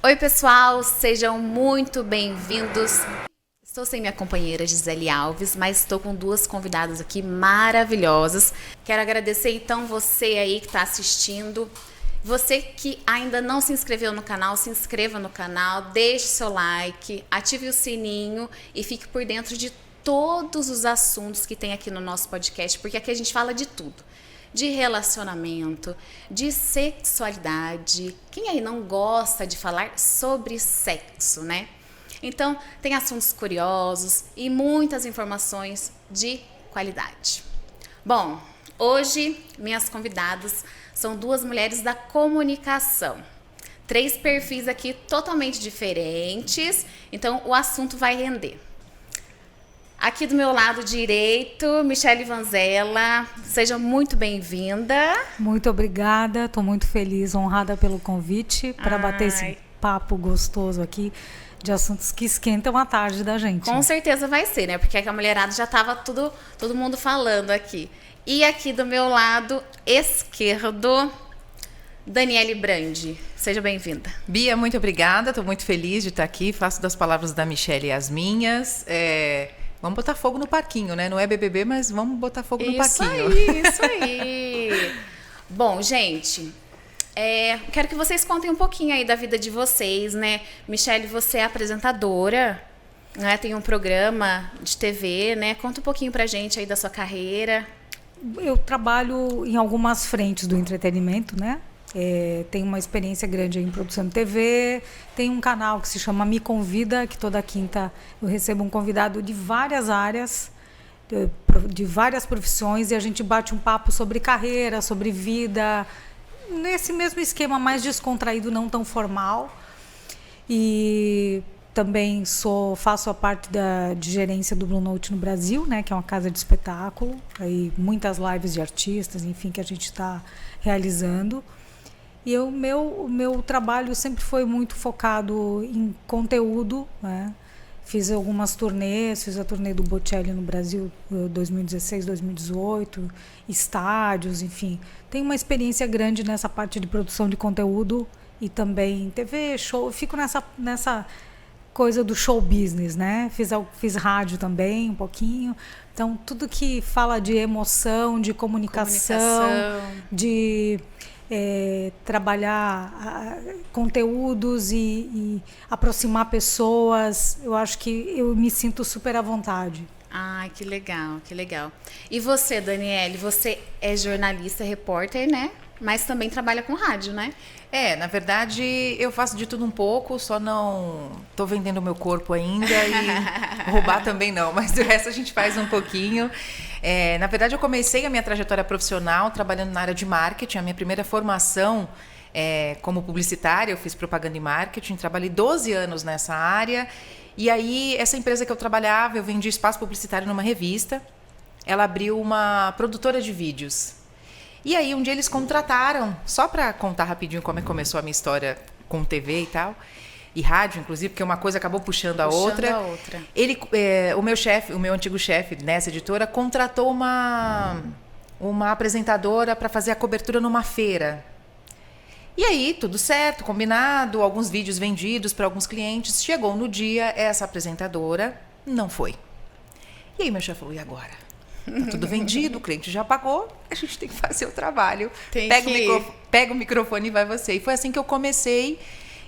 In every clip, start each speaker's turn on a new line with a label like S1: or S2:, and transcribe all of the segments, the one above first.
S1: Oi, pessoal, sejam muito bem-vindos. Estou sem minha companheira Gisele Alves, mas estou com duas convidadas aqui maravilhosas. Quero agradecer então você aí que está assistindo. Você que ainda não se inscreveu no canal, se inscreva no canal, deixe seu like, ative o sininho e fique por dentro de todos os assuntos que tem aqui no nosso podcast, porque aqui a gente fala de tudo. De relacionamento, de sexualidade. Quem aí não gosta de falar sobre sexo, né? Então, tem assuntos curiosos e muitas informações de qualidade. Bom, hoje minhas convidadas são duas mulheres da comunicação. 3 perfis aqui totalmente diferentes, então o assunto vai render. Aqui do meu lado direito, Michele Vanzella, seja muito bem-vinda.
S2: Muito obrigada, estou muito feliz, honrada pelo convite para bater esse papo gostoso aqui de assuntos que esquentam a tarde da gente.
S1: Com certeza vai ser, né? Porque a mulherada já estava todo mundo falando aqui. E aqui do meu lado esquerdo, Daniele Brandi, seja bem-vinda.
S3: Bia, muito obrigada, estou muito feliz de estar aqui, faço das palavras da Michele as minhas. Vamos botar fogo no parquinho, né? Não é BBB, mas vamos botar fogo no parquinho.
S1: Isso aí. Bom, gente, quero que vocês contem um pouquinho aí da vida de vocês, né? Michele, você é apresentadora, né? Tem um programa de TV, né? Conta um pouquinho pra gente aí da sua carreira.
S2: Eu trabalho em algumas frentes do entretenimento, né? Tenho uma experiência grande em produção de TV, tem um canal que se chama Me Convida, que toda quinta eu recebo um convidado de várias áreas, de várias profissões, e a gente bate um papo sobre carreira, sobre vida, nesse mesmo esquema mais descontraído, não tão formal. E também faço a parte de gerência do Blue Note no Brasil, né, que é uma casa de espetáculo, aí muitas lives de artistas, enfim, que a gente está realizando. E o meu trabalho sempre foi muito focado em conteúdo, né? Fiz algumas turnês, fiz a turnê do Bocelli no Brasil 2016, 2018, estádios, enfim. Tenho uma experiência grande nessa parte de produção de conteúdo e também TV, show. Fico nessa coisa do show business, né? Fiz rádio também um pouquinho. Então, tudo que fala de emoção, de comunicação. De trabalhar conteúdos e aproximar pessoas, eu acho que eu me sinto super à vontade.
S1: Ai, que legal, que legal. E você, Daniele, você é jornalista, repórter, né? Mas também trabalha com rádio, né?
S3: Na verdade, eu faço de tudo um pouco, só não tô vendendo o meu corpo ainda e roubar também não, mas o resto a gente faz um pouquinho. Na verdade, eu comecei a minha trajetória profissional trabalhando na área de marketing. A minha primeira formação como publicitária, eu fiz propaganda e marketing, trabalhei 12 anos nessa área. E aí, essa empresa que eu trabalhava, eu vendi espaço publicitário numa revista. Ela abriu uma produtora de vídeos. E aí, um dia eles contrataram, só para contar rapidinho como é que começou a minha história com TV e tal, e rádio, inclusive, porque uma coisa acabou puxando a outra. O meu antigo chefe nessa editora contratou uma apresentadora para fazer a cobertura numa feira. E aí, tudo certo, combinado, alguns vídeos vendidos para alguns clientes. Chegou no dia, essa apresentadora não foi. E aí, meu chefe falou, e agora? Tá tudo vendido, o cliente já pagou, a gente tem que fazer o trabalho. Pega o microfone e vai você. E foi assim que eu comecei.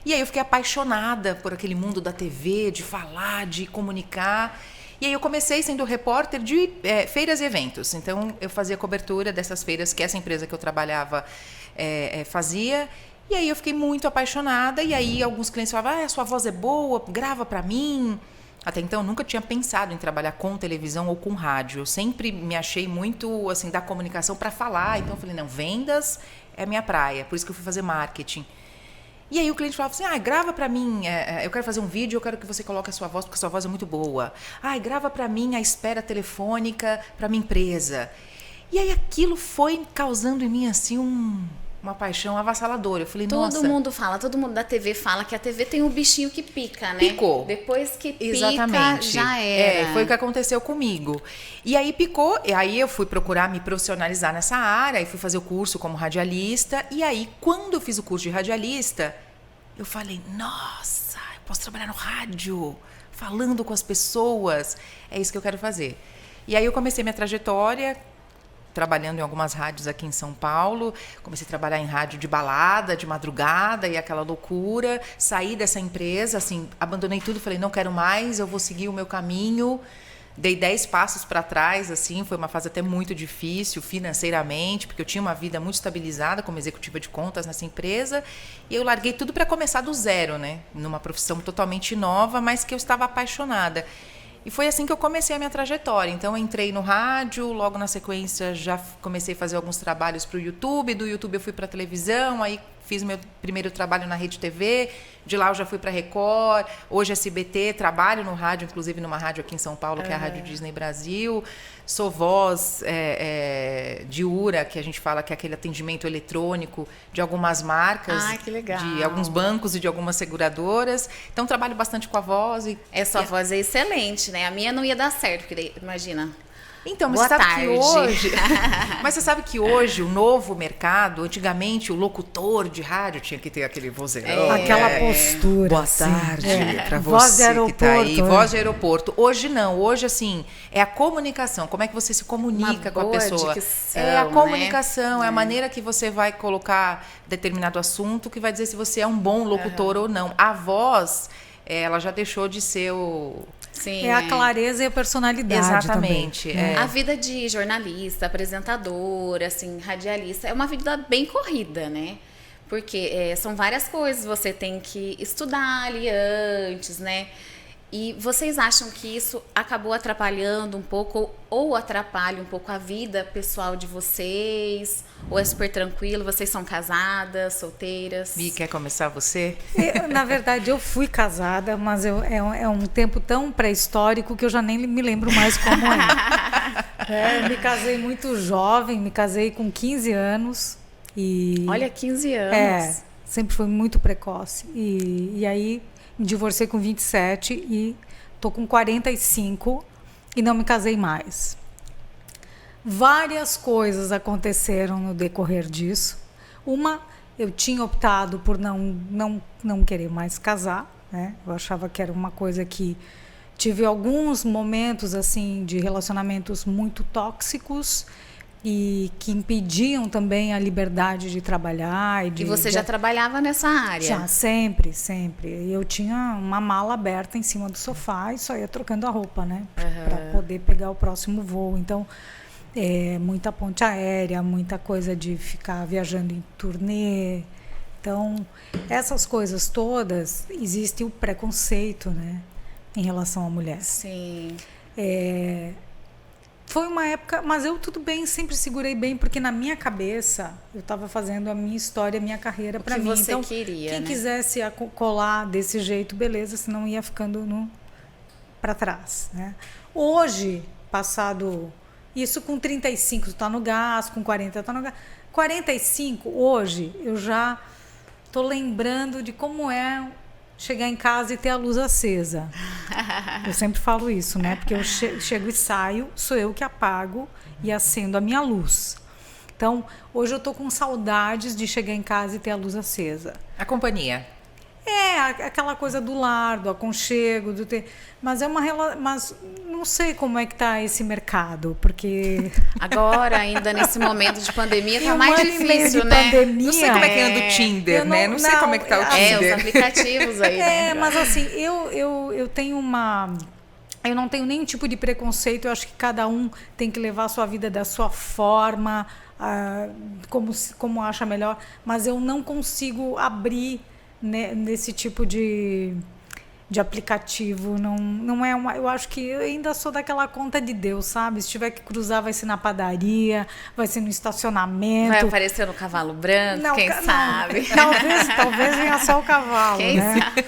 S3: E aí eu fiquei apaixonada por aquele mundo da TV, de falar, de comunicar. E aí eu comecei sendo repórter de feiras e eventos. Então eu fazia cobertura dessas feiras que essa empresa que eu trabalhava fazia. E aí eu fiquei muito apaixonada. E aí alguns clientes falavam, a sua voz é boa, grava pra mim. Até então, eu nunca tinha pensado em trabalhar com televisão ou com rádio. Eu sempre me achei muito, assim, da comunicação para falar. Então, eu falei, não, vendas é minha praia. Por isso que eu fui fazer marketing. E aí, o cliente falava assim, grava para mim, eu quero fazer um vídeo, eu quero que você coloque a sua voz, porque a sua voz é muito boa. Grava para mim a espera telefônica para minha empresa. E aí, aquilo foi causando em mim, assim, uma paixão avassaladora. Eu falei, nossa...
S1: Todo mundo da TV fala que a TV tem um bichinho que pica, né?
S3: Picou.
S1: Depois que pica,
S3: exatamente,
S1: já era.
S3: Foi o que aconteceu comigo. E aí picou, e aí eu fui procurar me profissionalizar nessa área, e fui fazer o curso como radialista. E aí, quando eu fiz o curso de radialista, eu falei, nossa, eu posso trabalhar no rádio, falando com as pessoas. É isso que eu quero fazer. E aí eu comecei minha trajetória trabalhando em algumas rádios aqui em São Paulo. Comecei a trabalhar em rádio de balada, de madrugada e aquela loucura. Saí dessa empresa, assim, abandonei tudo, falei, não quero mais, eu vou seguir o meu caminho. Dei 10 passos para trás, assim, foi uma fase até muito difícil financeiramente, porque eu tinha uma vida muito estabilizada como executiva de contas nessa empresa, e eu larguei tudo para começar do zero, né? Numa profissão totalmente nova, mas que eu estava apaixonada. E foi assim que eu comecei a minha trajetória. Então, eu entrei no rádio, logo na sequência já comecei a fazer alguns trabalhos para o YouTube. Do YouTube eu fui para a televisão, aí fiz meu primeiro trabalho na Rede TV. De lá eu já fui para a Record, hoje SBT, trabalho no rádio, inclusive numa rádio aqui em São Paulo, que é a Rádio Disney Brasil. Sou voz de URA, que a gente fala que é aquele atendimento eletrônico de algumas marcas.
S1: Ai, que legal.
S3: De alguns bancos e de algumas seguradoras. Então, trabalho bastante com a voz.
S1: Sua voz é excelente, né? A minha não ia dar certo, porque imagina...
S3: Então, mas
S1: Boa
S3: você sabe
S1: tarde.
S3: que hoje, mas você sabe que hoje o novo mercado, antigamente o locutor de rádio tinha que ter aquele vozeirão,
S2: aquela postura.
S3: Boa
S2: assim.
S3: tarde para
S2: Voz de
S3: você que tá aí,
S2: aeroporto,
S3: voz de aeroporto. Hoje não, hoje assim, é a comunicação, como é que você se comunica com a
S1: boa
S3: pessoa.
S1: dicção,
S3: É a
S1: né?
S3: comunicação, é a maneira que você vai colocar determinado assunto que vai dizer se você é um bom locutor ou não. A voz, ela já deixou de ser o...
S1: Sim,
S2: É a clareza e a personalidade.
S3: Exatamente.
S2: Também.
S1: A vida de jornalista, apresentador, assim, radialista, é uma vida bem corrida, né? Porque são várias coisas, você tem que estudar ali antes, né? E vocês acham que isso acabou atrapalhando um pouco ou atrapalha um pouco a vida pessoal de vocês? Ou é super tranquilo? Vocês são casadas, solteiras?
S3: Mi, quer começar você?
S2: Na verdade, eu fui casada, mas é um tempo tão pré-histórico que eu já nem me lembro mais como é. Eu me casei muito jovem, me casei com 15 anos. E,
S1: Olha, 15 anos.
S2: Sempre foi muito precoce. E aí me divorciei com 27 e tô com 45 e não me casei mais. Várias coisas aconteceram no decorrer disso. Uma, eu tinha optado por não querer mais casar, né? Eu achava que era uma coisa que... Tive alguns momentos assim de relacionamentos muito tóxicos e que impediam também a liberdade de trabalhar.
S1: E você já trabalhava nessa área?
S2: Já, sempre, sempre. Eu tinha uma mala aberta em cima do sofá e só ia trocando a roupa, né? Para poder pegar o próximo voo. Então, muita ponte aérea, muita coisa de ficar viajando em turnê. Então, essas coisas todas, existe o preconceito, né? Em relação à mulher.
S1: Sim.
S2: Foi uma época, mas eu tudo bem, sempre segurei bem, porque na minha cabeça eu estava fazendo a minha história, a minha carreira para mim.
S1: Você
S2: então,
S1: queria,
S2: quem
S1: né?
S2: quisesse colar desse jeito, beleza, senão ia ficando para trás, né? Hoje, passado isso com 35, tu tá no gás, com 40 tá no gás. 45, hoje, eu já tô lembrando de como é chegar em casa e ter a luz acesa. Eu sempre falo isso, né? Porque eu chego e saio, sou eu que apago e acendo a minha luz. Então, hoje eu tô com saudades de chegar em casa e ter a luz acesa.
S3: A companhia.
S2: Aquela coisa do lar, do aconchego, mas mas não sei como é que tá esse mercado, porque
S1: agora ainda nesse momento de pandemia tá
S2: um
S1: mais
S2: ano e meio
S1: difícil,
S2: de
S1: né?
S2: pandemia,
S3: Não sei como é que anda o Tinder, né? Não sei como é que tá o Tinder.
S1: Os aplicativos aí, né?
S2: Mas assim, eu tenho eu não tenho nenhum tipo de preconceito, eu acho que cada um tem que levar a sua vida da sua forma, como acha melhor, mas eu não consigo abrir, né, nesse tipo de aplicativo, não é eu acho que eu ainda sou daquela conta de Deus, sabe? Se tiver que cruzar, vai ser na padaria, vai ser no estacionamento.
S1: Vai aparecer no cavalo branco, quem sabe?
S2: Talvez venha só o cavalo,
S1: quem
S2: né?
S1: sabe?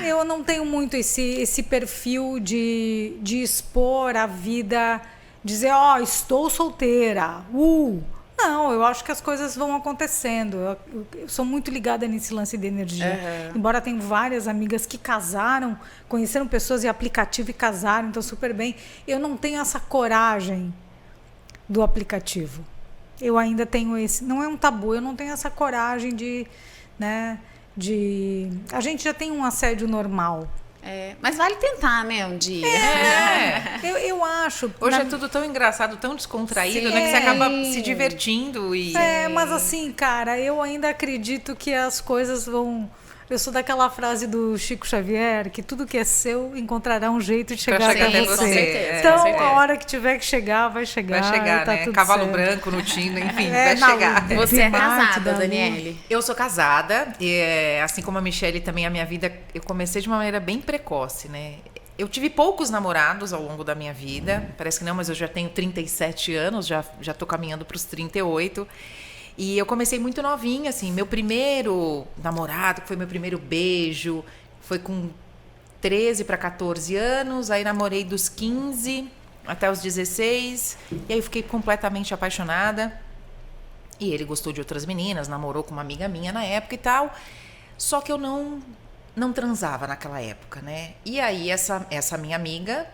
S2: Eu não tenho muito esse perfil de expor a vida, dizer, estou solteira, Não, eu acho que as coisas vão acontecendo. Eu sou muito ligada nesse lance de energia. Embora tenha várias amigas que casaram, conheceram pessoas em aplicativo e casaram, então super bem. Eu não tenho essa coragem do aplicativo. Eu ainda tenho esse... Não é um tabu, eu não tenho essa coragem de... né, A gente já tem um assédio normal.
S1: Mas vale tentar, né, um dia.
S2: Eu acho.
S3: Hoje é tudo tão engraçado, tão descontraído, né? Que você acaba se divertindo e...
S2: Mas assim, cara, eu ainda acredito que as coisas vão... Eu sou daquela frase do Chico Xavier, que tudo que é seu encontrará um jeito de chegar até
S1: com
S2: você.
S1: certeza,
S2: Então,
S3: com certeza.
S2: a hora que tiver que chegar, vai chegar.
S3: Vai chegar,
S2: tá
S3: né?
S2: tudo
S3: Cavalo
S2: certo.
S3: branco no tino, enfim, vai chegar.
S1: Você é
S2: Marte,
S1: casada,
S2: da
S1: Daniele?
S3: Eu sou casada, e, assim como a Michelle também, a minha vida, eu comecei de uma maneira bem precoce, né? Eu tive poucos namorados ao longo da minha vida, parece que não, mas eu já tenho 37 anos, já tô caminhando para os 38. E eu comecei muito novinha, assim, meu primeiro namorado, que foi meu primeiro beijo, foi com 13 para 14 anos, aí namorei dos 15 até os 16, e aí eu fiquei completamente apaixonada. E ele gostou de outras meninas, namorou com uma amiga minha na época e tal. Só que eu não transava naquela época, né? E aí essa minha amiga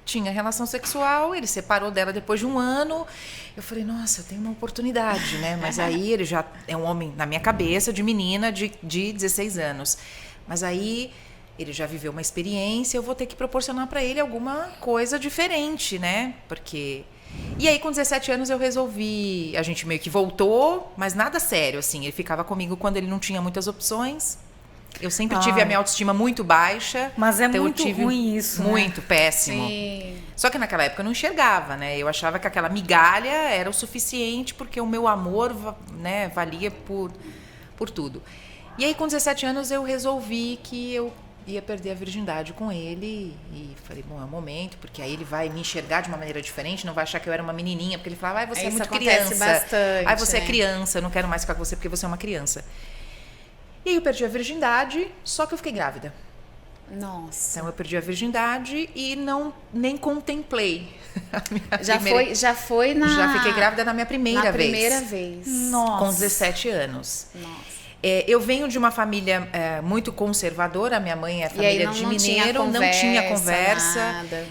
S3: tinha relação sexual, ele separou dela depois de um ano. Eu falei, nossa, eu tenho uma oportunidade, né? Mas aí ele já é um homem, na minha cabeça, de menina de 16 anos. Mas aí ele já viveu uma experiência, eu vou ter que proporcionar para ele alguma coisa diferente, né? Porque... E aí, com 17 anos, eu resolvi... A gente meio que voltou, mas nada sério, assim. Ele ficava comigo quando ele não tinha muitas opções. Eu sempre tive a minha autoestima muito baixa.
S2: Mas é
S3: então
S2: muito ruim isso,
S3: muito péssimo.
S1: Sim.
S3: Só que naquela época eu não enxergava, né? Eu achava que aquela migalha era o suficiente porque o meu amor, né, valia por tudo. E aí, com 17 anos, eu resolvi que eu ia perder a virgindade com ele. E falei, bom, é o momento, porque aí ele vai me enxergar de uma maneira diferente, não vai achar que eu era uma menininha, porque ele falava, ai, você é muito criança.
S1: Bastante,
S3: ai, você
S1: né?
S3: é criança, eu não quero mais ficar com você porque você é uma criança. E aí eu perdi a virgindade, só que eu fiquei grávida.
S1: Nossa.
S3: Então eu perdi a virgindade e nem contemplei a minha
S1: Já foi na...
S3: Já fiquei grávida na minha primeira vez.
S1: primeira vez.
S2: Nossa.
S3: Com 17 anos.
S1: Nossa.
S3: Eu venho de uma família muito conservadora, minha mãe é família de mineiro, não tinha conversa.
S1: Nada.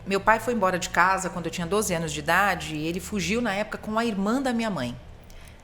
S3: Meu pai foi embora de casa quando eu tinha 12 anos de idade e ele fugiu na época com a irmã da minha mãe.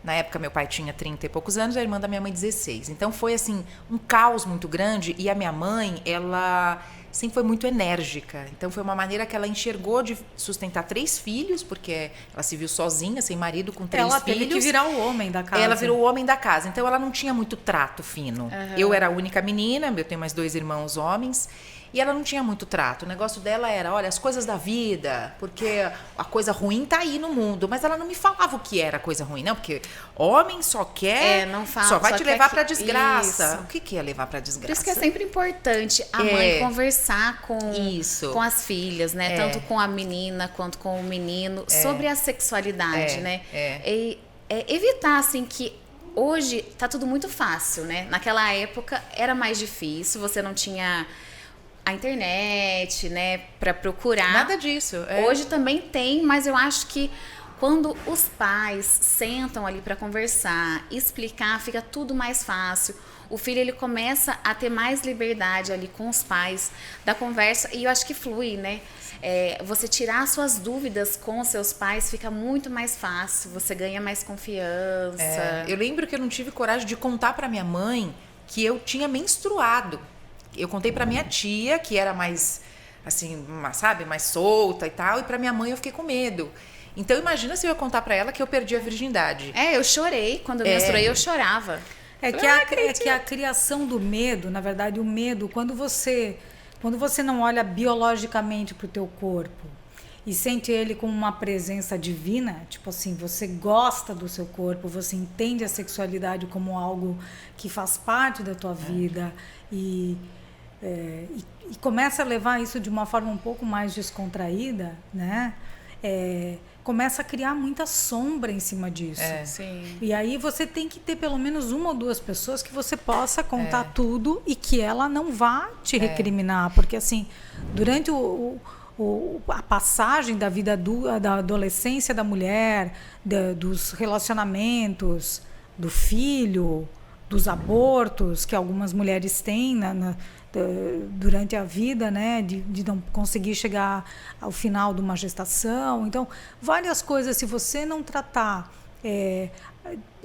S3: Na época, meu pai tinha 30 e poucos anos, a irmã da minha mãe 16. Então, foi, assim, um caos muito grande. E a minha mãe, ela sempre foi muito enérgica. Então, foi uma maneira que ela enxergou de sustentar 3 filhos, porque ela se viu sozinha, sem marido, com 3 filhos.
S2: Ela teve que virar o homem da casa.
S3: Ela virou o homem da casa. Então, ela não tinha muito trato fino.
S1: Uhum.
S3: Eu era a única menina, eu tenho mais 2 irmãos homens. E ela não tinha muito trato. O negócio dela era, olha, as coisas da vida, porque a coisa ruim tá aí no mundo. Mas ela não me falava o que era coisa ruim, não. Porque homem só quer,
S1: não fala,
S3: só vai
S1: só
S3: te
S1: quer
S3: levar
S1: que...
S3: pra desgraça.
S1: Isso.
S3: O que é levar pra desgraça?
S1: Por isso que é sempre importante a mãe conversar com as filhas, né? Tanto com a menina quanto com o menino, sobre a sexualidade, né? E evitar, assim, que hoje tá tudo muito fácil, né? Naquela época era mais difícil, você não tinha... a internet, né, para procurar.
S3: Nada disso.
S1: Hoje também tem, mas eu acho que quando os pais sentam ali para conversar, explicar, fica tudo mais fácil. O filho, ele começa a ter mais liberdade ali com os pais da conversa e eu acho que flui, né? Você tirar suas dúvidas com os seus pais fica muito mais fácil, você ganha mais confiança.
S3: Eu lembro que eu não tive coragem de contar para minha mãe que eu tinha menstruado. Eu contei pra minha tia, que era mais, assim, sabe, mais solta e tal, e pra minha mãe eu fiquei com medo. Então, imagina se eu ia contar pra ela que eu perdi a virgindade.
S1: Eu chorei. Quando eu menstruei, eu chorava.
S2: É que a criação do medo, na verdade, o medo, quando você não olha biologicamente pro teu corpo e sente ele como uma presença divina, tipo assim, você gosta do seu corpo, você entende a sexualidade como algo que faz parte da tua vida e começa a levar isso de uma forma um pouco mais descontraída, né? Começa a criar muita sombra em cima disso.
S1: Sim.
S2: E aí você tem que ter pelo menos 1 ou 2 pessoas que você possa contar tudo e que ela não vá te recriminar. Porque, assim, durante a passagem da vida da adolescência da mulher, dos relacionamentos, do filho, dos abortos que algumas mulheres têm durante a vida, né, de não conseguir chegar ao final de uma gestação. Então, várias coisas, se você não tratar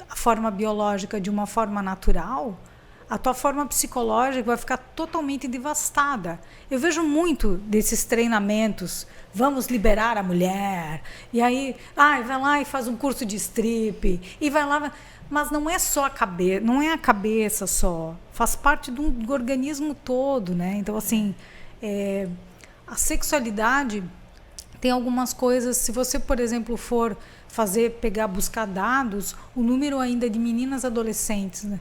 S2: a forma biológica de uma forma natural, a tua forma psicológica vai ficar totalmente devastada. Eu vejo muito desses treinamentos, vamos liberar a mulher, e aí, vai lá e faz um curso de strip, e vai lá, mas não é só a cabeça, não é a cabeça só, faz parte do organismo todo, né? Então, assim, a sexualidade tem algumas coisas, se você, por exemplo, for buscar dados, o número ainda de meninas adolescentes, né,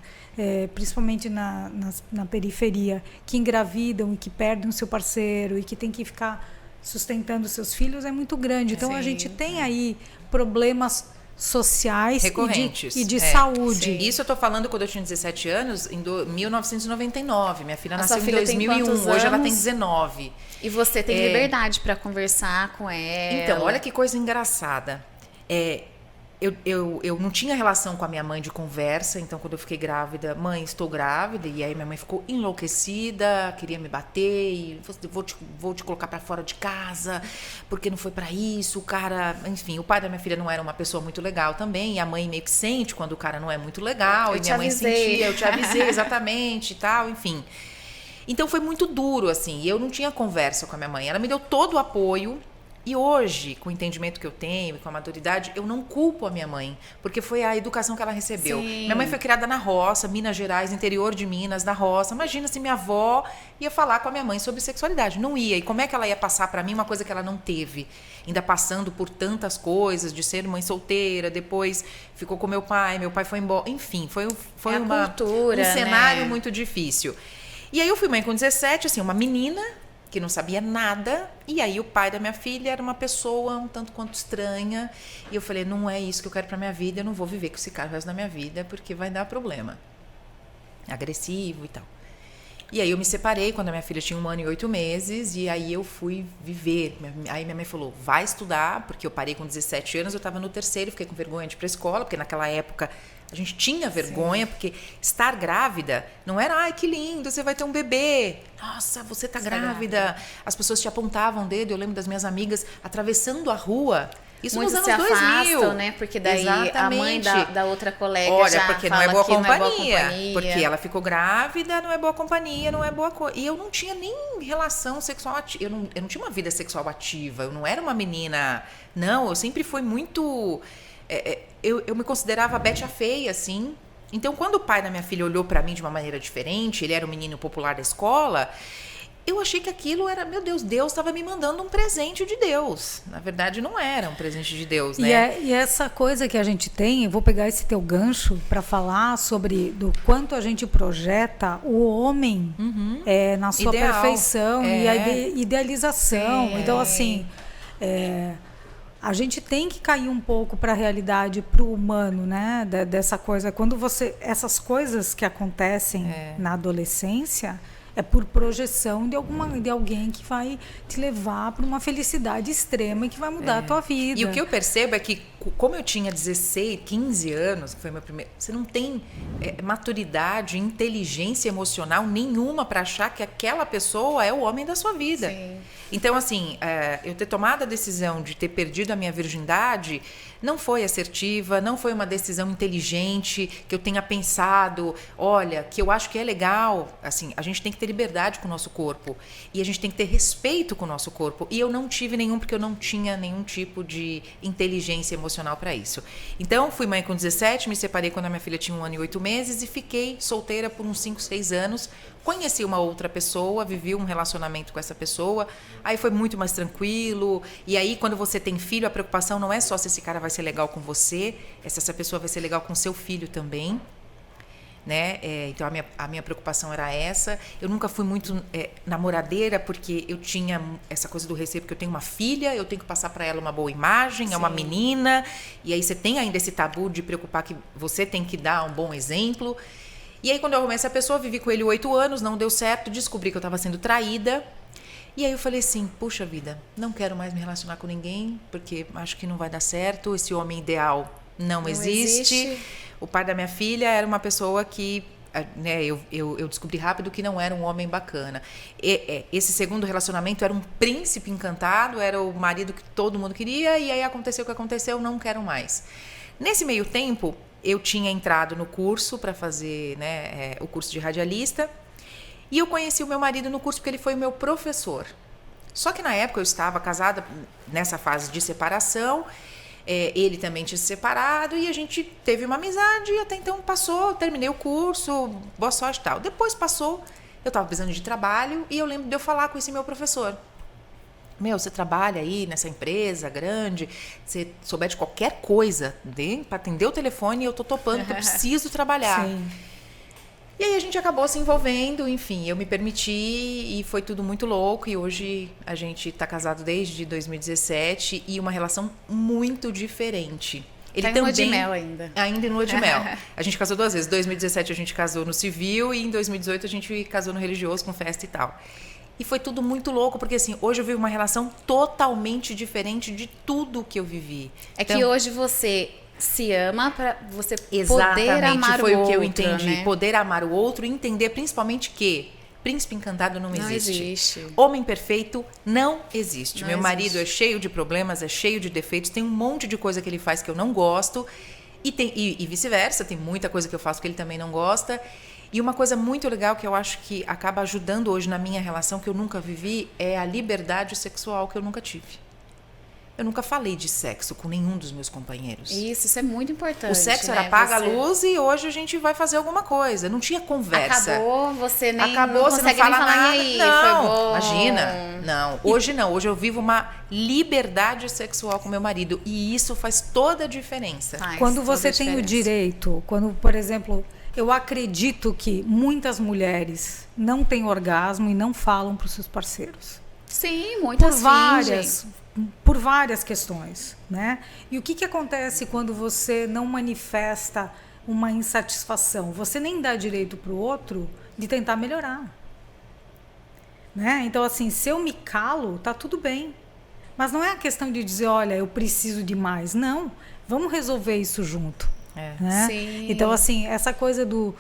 S2: principalmente na periferia, que engravidam e que perdem o seu parceiro e que tem que ficar sustentando seus filhos é muito grande. Então, a gente tem aí problemas sociais
S3: recorrentes
S2: e de saúde.
S3: Sim. Isso eu estou falando quando eu tinha 17 anos, em 1999. Minha filha nasceu em 2001, hoje ela tem 19.
S1: E você tem liberdade para conversar com ela.
S3: Então, olha que coisa engraçada. Eu não tinha relação com a minha mãe de conversa, então quando eu fiquei grávida, mãe, estou grávida, e aí minha mãe ficou enlouquecida, queria me bater, e vou te colocar para fora de casa, porque não foi para isso, o cara, enfim, o pai da minha filha não era uma pessoa muito legal também, e a mãe meio que sente quando o cara não é muito legal, e minha mãe sentia, eu te avisei exatamente e tal, enfim. Então foi muito duro, assim, e eu não tinha conversa com a minha mãe, ela me deu todo o apoio. E hoje, com o entendimento que eu tenho e com a maturidade, eu não culpo a minha mãe, porque foi a educação que ela recebeu.
S1: Sim.
S3: Minha mãe foi criada na roça, Minas Gerais, interior de Minas, na roça. Imagina se minha avó ia falar com a minha mãe sobre sexualidade. Não ia. E como é que ela ia passar para mim uma coisa que ela não teve? Ainda passando por tantas coisas, de ser mãe solteira, depois ficou com meu pai foi embora. Enfim, foi
S1: cultura,
S3: um cenário
S1: né?
S3: muito difícil. E aí eu fui mãe com 17, assim, uma menina que não sabia nada, e aí o pai da minha filha era uma pessoa um tanto quanto estranha, e eu falei, não é isso que eu quero pra minha vida, eu não vou viver com esse cara o resto da minha vida, porque vai dar problema. Agressivo e tal. E aí eu me separei quando a minha filha tinha 1 ano e 8 meses, e aí eu fui viver. Aí minha mãe falou, vai estudar, porque eu parei com 17 anos, eu estava no 3º, fiquei com vergonha de ir pra escola, porque naquela época a gente tinha vergonha, porque estar grávida não era, ai, que lindo, você vai ter um bebê. Nossa, você tá grávida. As pessoas te apontavam o dedo, eu lembro das minhas amigas atravessando a rua. Isso
S1: muitos
S3: nos
S1: se
S3: anos 2000.
S1: afastam, né? Porque daí
S3: Exatamente.
S1: a mãe da outra colega
S3: Olha,
S1: já
S3: porque
S1: fala
S3: não é boa
S1: que
S3: companhia,
S1: não é boa companhia.
S3: porque ela ficou grávida, não é boa companhia, não é boa coisa. E eu não tinha nem relação sexual ativa, eu não tinha uma vida sexual ativa, eu não era uma menina, não, eu sempre fui muito, eu me considerava a Bete a feia, assim. Então, quando o pai da minha filha olhou pra mim de uma maneira diferente, ele era um menino popular da escola, eu achei que aquilo era, meu Deus, Deus estava me mandando um presente de Deus. Na verdade, não era um presente de Deus, né?
S2: E essa coisa que a gente tem, eu vou pegar esse teu gancho para falar sobre do quanto a gente projeta o homem na sua perfeição e a idealização. Então, assim, a gente tem que cair um pouco para a realidade, para o humano, né? Dessa coisa. Quando essas coisas que acontecem na adolescência é por projeção de alguém que vai te levar para uma felicidade extrema e que vai mudar a tua vida.
S3: E o que eu percebo é que, como eu tinha 16, 15 anos, que foi meu primeiro, você não tem maturidade, inteligência emocional nenhuma para achar que aquela pessoa é o homem da sua vida.
S1: Sim.
S3: Então, assim, eu ter tomado a decisão de ter perdido a minha virgindade não foi assertiva, não foi uma decisão inteligente, que eu tenha pensado, olha, que eu acho que é legal, assim, a gente tem que ter liberdade com o nosso corpo e a gente tem que ter respeito com o nosso corpo. E eu não tive nenhum, porque eu não tinha nenhum tipo de inteligência emocional para isso. Então, fui mãe com 17, me separei quando a minha filha tinha 1 ano e 8 meses e fiquei solteira por uns 5, 6 anos. Conheci uma outra pessoa, vivi um relacionamento com essa pessoa, aí foi muito mais tranquilo. E aí, quando você tem filho, a preocupação não é só se esse cara vai ser legal com você, é se essa pessoa vai ser legal com seu filho também, né? Então, a minha preocupação era essa. Eu nunca fui muito namoradeira, porque eu tinha essa coisa do receio, porque eu tenho uma filha, eu tenho que passar para ela uma boa imagem, é uma menina, e aí você tem ainda esse tabu de preocupar que você tem que dar um bom exemplo. E aí, quando eu arrumei essa pessoa, vivi com ele 8 anos, não deu certo, descobri que eu estava sendo traída. E aí eu falei assim, puxa vida, não quero mais me relacionar com ninguém, porque acho que não vai dar certo, esse homem ideal não existe. O pai da minha filha era uma pessoa que, né, eu descobri rápido que não era um homem bacana. Esse segundo relacionamento era um príncipe encantado, era o marido que todo mundo queria, e aí aconteceu o que aconteceu, não quero mais. Nesse meio tempo, eu tinha entrado no curso para fazer, né, o curso de radialista, e eu conheci o meu marido no curso porque ele foi o meu professor. Só que na época eu estava casada, nessa fase de separação, ele também tinha se separado, e a gente teve uma amizade, e até então passou, terminei o curso, boa sorte e tal. Depois passou, eu estava precisando de trabalho, e eu lembro de eu falar com esse meu professor. Você trabalha aí nessa empresa grande, você souber de qualquer coisa, para atender o telefone, eu tô topando, que eu preciso trabalhar.
S2: Sim.
S3: E aí a gente acabou se envolvendo, enfim, eu me permiti e foi tudo muito louco. E hoje a gente está casado desde 2017 e uma relação muito diferente.
S1: Ele tá em lua de mel ainda.
S3: Ainda em lua de mel. A gente casou 2 vezes. Em 2017 a gente casou no civil e em 2018 a gente casou no religioso, com festa e tal. E foi tudo muito louco, porque assim, hoje eu vivo uma relação totalmente diferente de tudo que eu vivi.
S1: Que hoje você se ama para você
S3: exatamente,
S1: poder amar
S3: foi
S1: o outro,
S3: que eu entendi.
S1: né?
S3: Poder amar o outro e entender principalmente que príncipe encantado não
S1: existe.
S3: Homem perfeito não existe.
S1: Não
S3: Meu
S1: existe.
S3: marido é cheio de problemas, é cheio de defeitos, tem um monte de coisa que ele faz que eu não gosto e vice-versa, tem muita coisa que eu faço que ele também não gosta. E uma coisa muito legal que eu acho que acaba ajudando hoje na minha relação, que eu nunca vivi, é a liberdade sexual que eu nunca tive. Eu nunca falei de sexo com nenhum dos meus companheiros.
S1: Isso é muito importante.
S3: O sexo
S1: né?
S3: era apaga a luz e hoje a gente vai fazer alguma coisa. Não tinha conversa.
S1: Acabou, você nem
S3: Acabou,
S1: não
S3: você
S1: consegue
S3: não fala
S1: nem falar
S3: nada.
S1: e aí,
S3: não,
S1: foi bom.
S3: imagina. Não, hoje não. Hoje eu vivo uma liberdade sexual com meu marido e isso faz toda a diferença.
S2: Quando você tem o direito, quando, por exemplo, eu acredito que muitas mulheres não têm orgasmo e não falam para os seus parceiros.
S1: Sim, muitas
S2: por várias questões, né? E o que acontece quando você não manifesta uma insatisfação? Você nem dá direito para o outro de tentar melhorar, né? Então, assim, se eu me calo, tá tudo bem. Mas não é a questão de dizer, olha, eu preciso de mais. Não, vamos resolver isso junto. Né?
S1: Sim.
S2: Então, assim, essa coisa do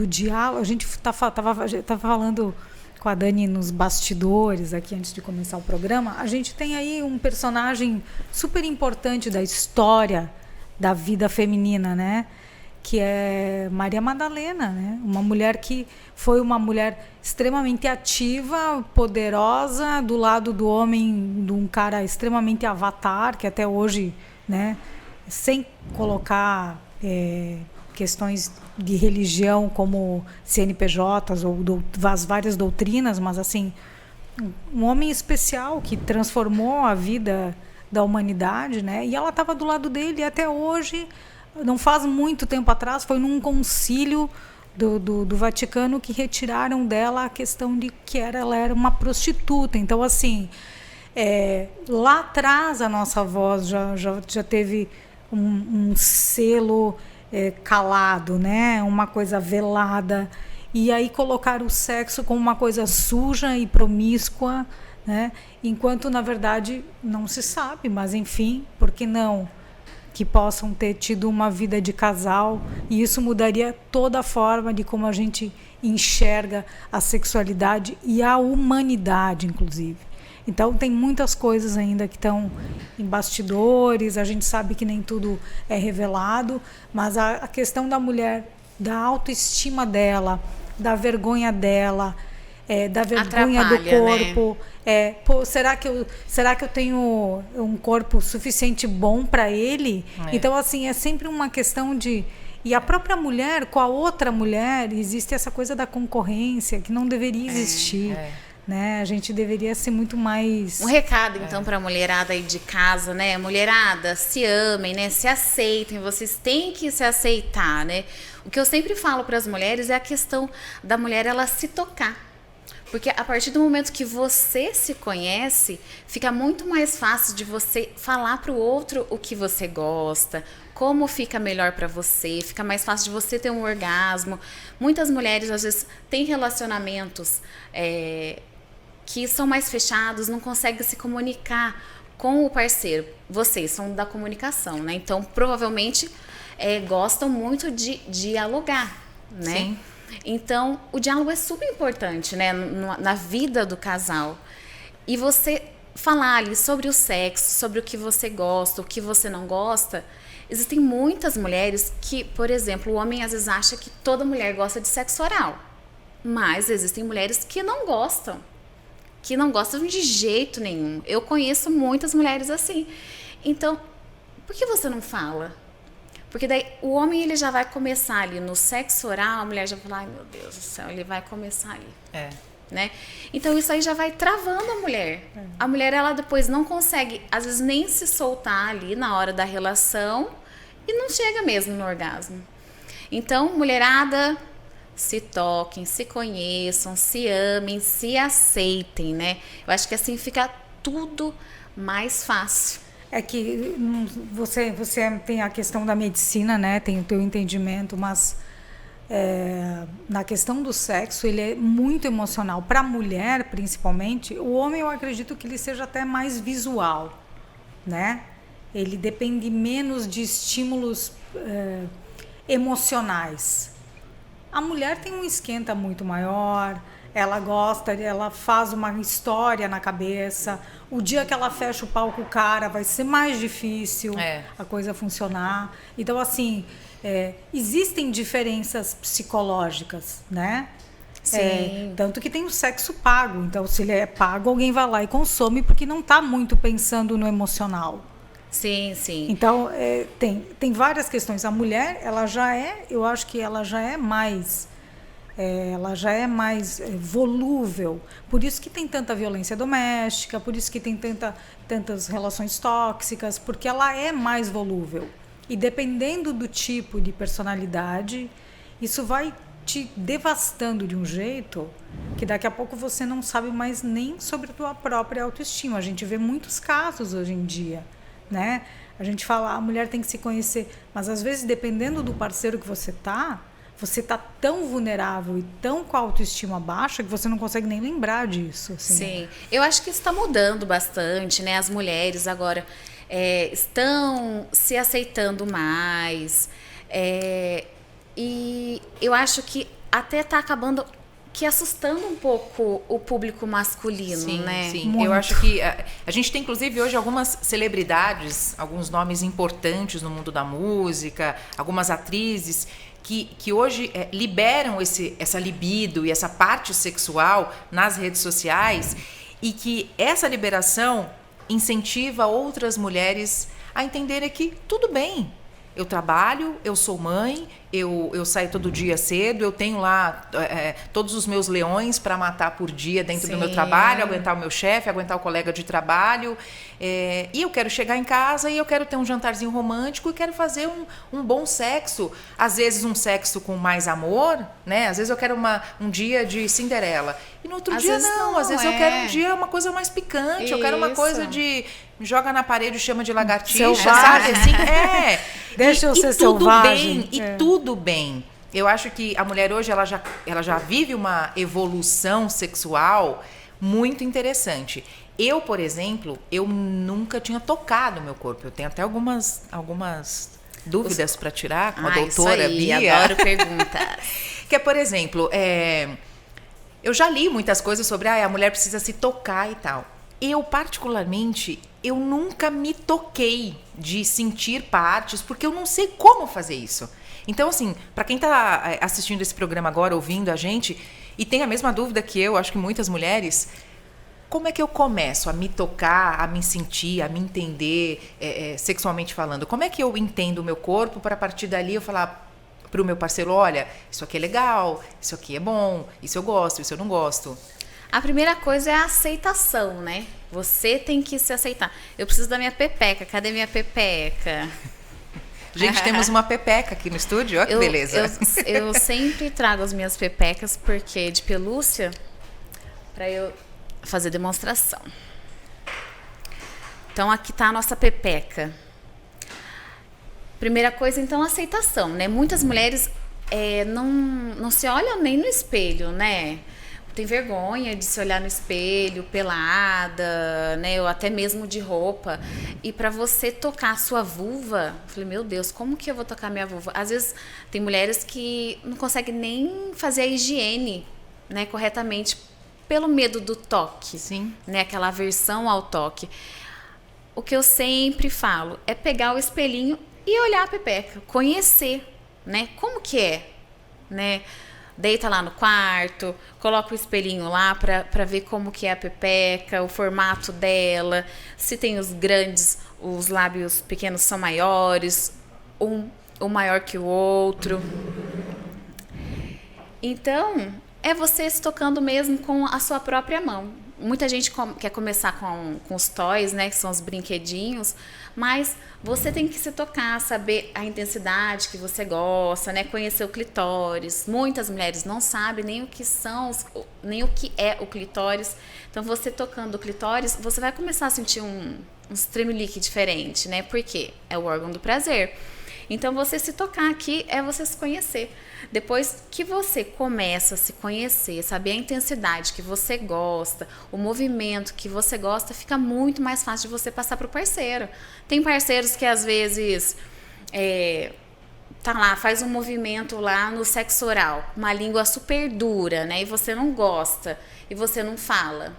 S2: diálogo, a gente tava falando com a Dani nos bastidores aqui antes de começar o programa, a gente tem aí um personagem super importante da história da vida feminina, né? Que é Maria Madalena, né? Uma mulher que foi uma mulher extremamente ativa, poderosa, do lado do homem, de um cara extremamente avatar, que até hoje, né? Sem colocar questões de religião como CNPJs ou as várias doutrinas, mas assim, um homem especial que transformou a vida da humanidade, né? E ela estava do lado dele até hoje. Não faz muito tempo atrás, foi num concílio do Vaticano que retiraram dela a questão de que ela era uma prostituta. Então, assim, lá atrás a nossa voz já teve um selo calado, né? Uma coisa velada. E aí colocar o sexo como uma coisa suja e promíscua, né? Enquanto, na verdade, não se sabe, mas enfim, por que não? Que possam ter tido uma vida de casal, e isso mudaria toda a forma de como a gente enxerga a sexualidade e a humanidade, inclusive. Então, tem muitas coisas ainda que estão em bastidores, a gente sabe que nem tudo é revelado, mas a questão da mulher, da autoestima dela, da vergonha dela, da vergonha do corpo, né? Será que eu tenho um corpo suficiente bom para ele? Então, assim, é sempre uma questão de... E a própria mulher, com a outra mulher, existe essa coisa da concorrência que não deveria existir. Né? A gente deveria ser muito mais...
S1: Um recado, então, para a mulherada aí de casa, né? Mulherada, se amem, né? Se aceitem, vocês têm que se aceitar, né? O que eu sempre falo para as mulheres é a questão da mulher, ela se tocar. Porque a partir do momento que você se conhece, fica muito mais fácil de você falar para o outro o que você gosta, como fica melhor para você, fica mais fácil de você ter um orgasmo. Muitas mulheres, às vezes, têm relacionamentos que são mais fechados, não conseguem se comunicar com o parceiro. Vocês são da comunicação, né? Então, provavelmente, gostam muito de dialogar, né?
S3: Sim.
S1: Então, o diálogo é super importante, né, na vida do casal. E você falar ali sobre o sexo, sobre o que você gosta, o que você não gosta, Existem muitas mulheres que, por exemplo, o homem às vezes acha que toda mulher gosta de sexo oral. Mas existem mulheres que não gostam de jeito nenhum. Eu conheço muitas mulheres assim. Então, por que você não fala? Porque daí o homem ele já vai começar ali no sexo oral, a mulher já vai falar, ai meu Deus do céu, ele vai começar ali. Né? Então isso aí já vai travando a mulher. A mulher ela depois não consegue, às vezes, nem se soltar ali na hora da relação e não chega mesmo no orgasmo. Então, mulherada, se toquem, se conheçam, se amem, se aceitem, né? Eu acho que assim fica tudo mais fácil.
S2: É que você tem a questão da medicina, né? Tem o teu entendimento, mas na questão do sexo, ele é muito emocional. Para a mulher, principalmente, o homem eu acredito que ele seja até mais visual, né? Ele depende menos de estímulos emocionais. A mulher tem um esquenta muito maior, ela gosta, ela faz uma história na cabeça. O dia que ela fecha o pau com o cara vai ser mais difícil a coisa funcionar. Então, assim, existem diferenças psicológicas, né?
S1: Sim.
S2: Tanto que tem o sexo pago. Então, se ele é pago, alguém vai lá e consome porque não está muito pensando no emocional.
S1: Sim, sim.
S2: Então, tem várias questões. A mulher, eu acho que ela já é mais volúvel. Por isso que tem tanta violência doméstica, por isso que tem tantas relações tóxicas, porque ela é mais volúvel. E dependendo do tipo de personalidade, isso vai te devastando de um jeito que daqui a pouco você não sabe mais nem sobre a tua própria autoestima. A gente vê muitos casos hoje em dia, né? A gente fala, a mulher tem que se conhecer, mas às vezes, dependendo do parceiro que você tá tão vulnerável e tão com a autoestima baixa que você não consegue nem lembrar disso. Assim.
S1: Sim, eu acho que isso está mudando bastante, né? As mulheres agora estão se aceitando mais, e eu acho que até está acabando que assustando um pouco o público masculino,
S3: sim,
S1: né?
S3: Sim,
S2: Muito.
S3: eu acho que a gente tem, inclusive, hoje algumas celebridades, alguns nomes importantes no mundo da música, algumas atrizes que hoje liberam essa libido e essa parte sexual nas redes sociais, e que essa liberação incentiva outras mulheres a entenderem que tudo bem, eu trabalho, eu sou mãe, eu saio todo dia cedo, eu tenho lá todos os meus leões para matar por dia dentro do meu trabalho, aguentar o meu chefe, aguentar o colega de trabalho, e eu quero chegar em casa e eu quero ter um jantarzinho romântico e quero fazer um bom sexo, às vezes um sexo com mais amor, né? Às vezes eu quero um dia de Cinderela e no outro
S1: Às
S3: dia
S1: vezes
S3: não, às vezes eu quero um dia uma coisa mais picante, eu quero uma coisa de joga na parede, chama de lagartixa,
S2: selvagem.
S3: sabe? Assim,
S2: Deixa eu ser
S3: tudo
S2: selvagem.
S3: bem, e tudo bem. Eu acho que a mulher hoje ela já vive uma evolução sexual muito interessante. Eu, por exemplo, eu nunca tinha tocado o meu corpo. Eu tenho até algumas dúvidas para tirar com a doutora
S1: isso aí,
S3: Bia.
S1: Adoro perguntas.
S3: Que é, por exemplo, eu já li muitas coisas sobre a mulher precisa se tocar e tal. Eu, particularmente, eu nunca me toquei de sentir partes, porque eu não sei como fazer isso. Então, assim, para quem está assistindo esse programa agora, ouvindo a gente, e tem a mesma dúvida que eu, acho que muitas mulheres, como é que eu começo a me tocar, a me sentir, a me entender, sexualmente falando? Como é que eu entendo o meu corpo para, a partir dali, eu falar para o meu parceiro, olha, isso aqui é legal, isso aqui é bom, isso eu gosto, isso eu não gosto?
S1: A primeira coisa é a aceitação, né? Você tem que se aceitar. Eu preciso da minha pepeca. Cadê minha pepeca?
S3: Gente, temos uma pepeca aqui no estúdio. Olha que beleza.
S1: Eu sempre trago as minhas pepecas porque de pelúcia para eu fazer demonstração. Então, aqui tá a nossa pepeca. Primeira coisa, então, a aceitação, né? Muitas mulheres não se olham nem no espelho, né? Tem vergonha de se olhar no espelho, pelada, né? Ou até mesmo de roupa. E para você tocar a sua vulva, eu falei, meu Deus, como que eu vou tocar minha vulva? Às vezes tem mulheres que não conseguem nem fazer a higiene, né, corretamente, pelo medo do toque.
S3: Sim.
S1: Né? Aquela aversão ao toque. O que eu sempre falo é pegar o espelhinho e olhar a pepeca, conhecer, né? Como que é, né? Deita lá no quarto, coloca o espelhinho lá para ver como que é a pepeca, o formato dela, se tem os grandes, os lábios pequenos são maiores, um maior que o outro. Então, é você se tocando mesmo com a sua própria mão. Muita gente quer começar com os toys, né, que são os brinquedinhos, mas você tem que se tocar, saber a intensidade que você gosta, né, conhecer o clitóris. Muitas mulheres não sabem nem o que nem o que é o clitóris. Então, você tocando o clitóris, você vai começar a sentir um tremelique diferente, né? Por quê? É o órgão do prazer. Então, você se tocar aqui é você se conhecer. Depois que você começa a se conhecer, saber a intensidade que você gosta, o movimento que você gosta, fica muito mais fácil de você passar para o parceiro. Tem parceiros que às vezes tá lá, faz um movimento lá no sexo oral, uma língua super dura, né? E você não gosta, e você não fala.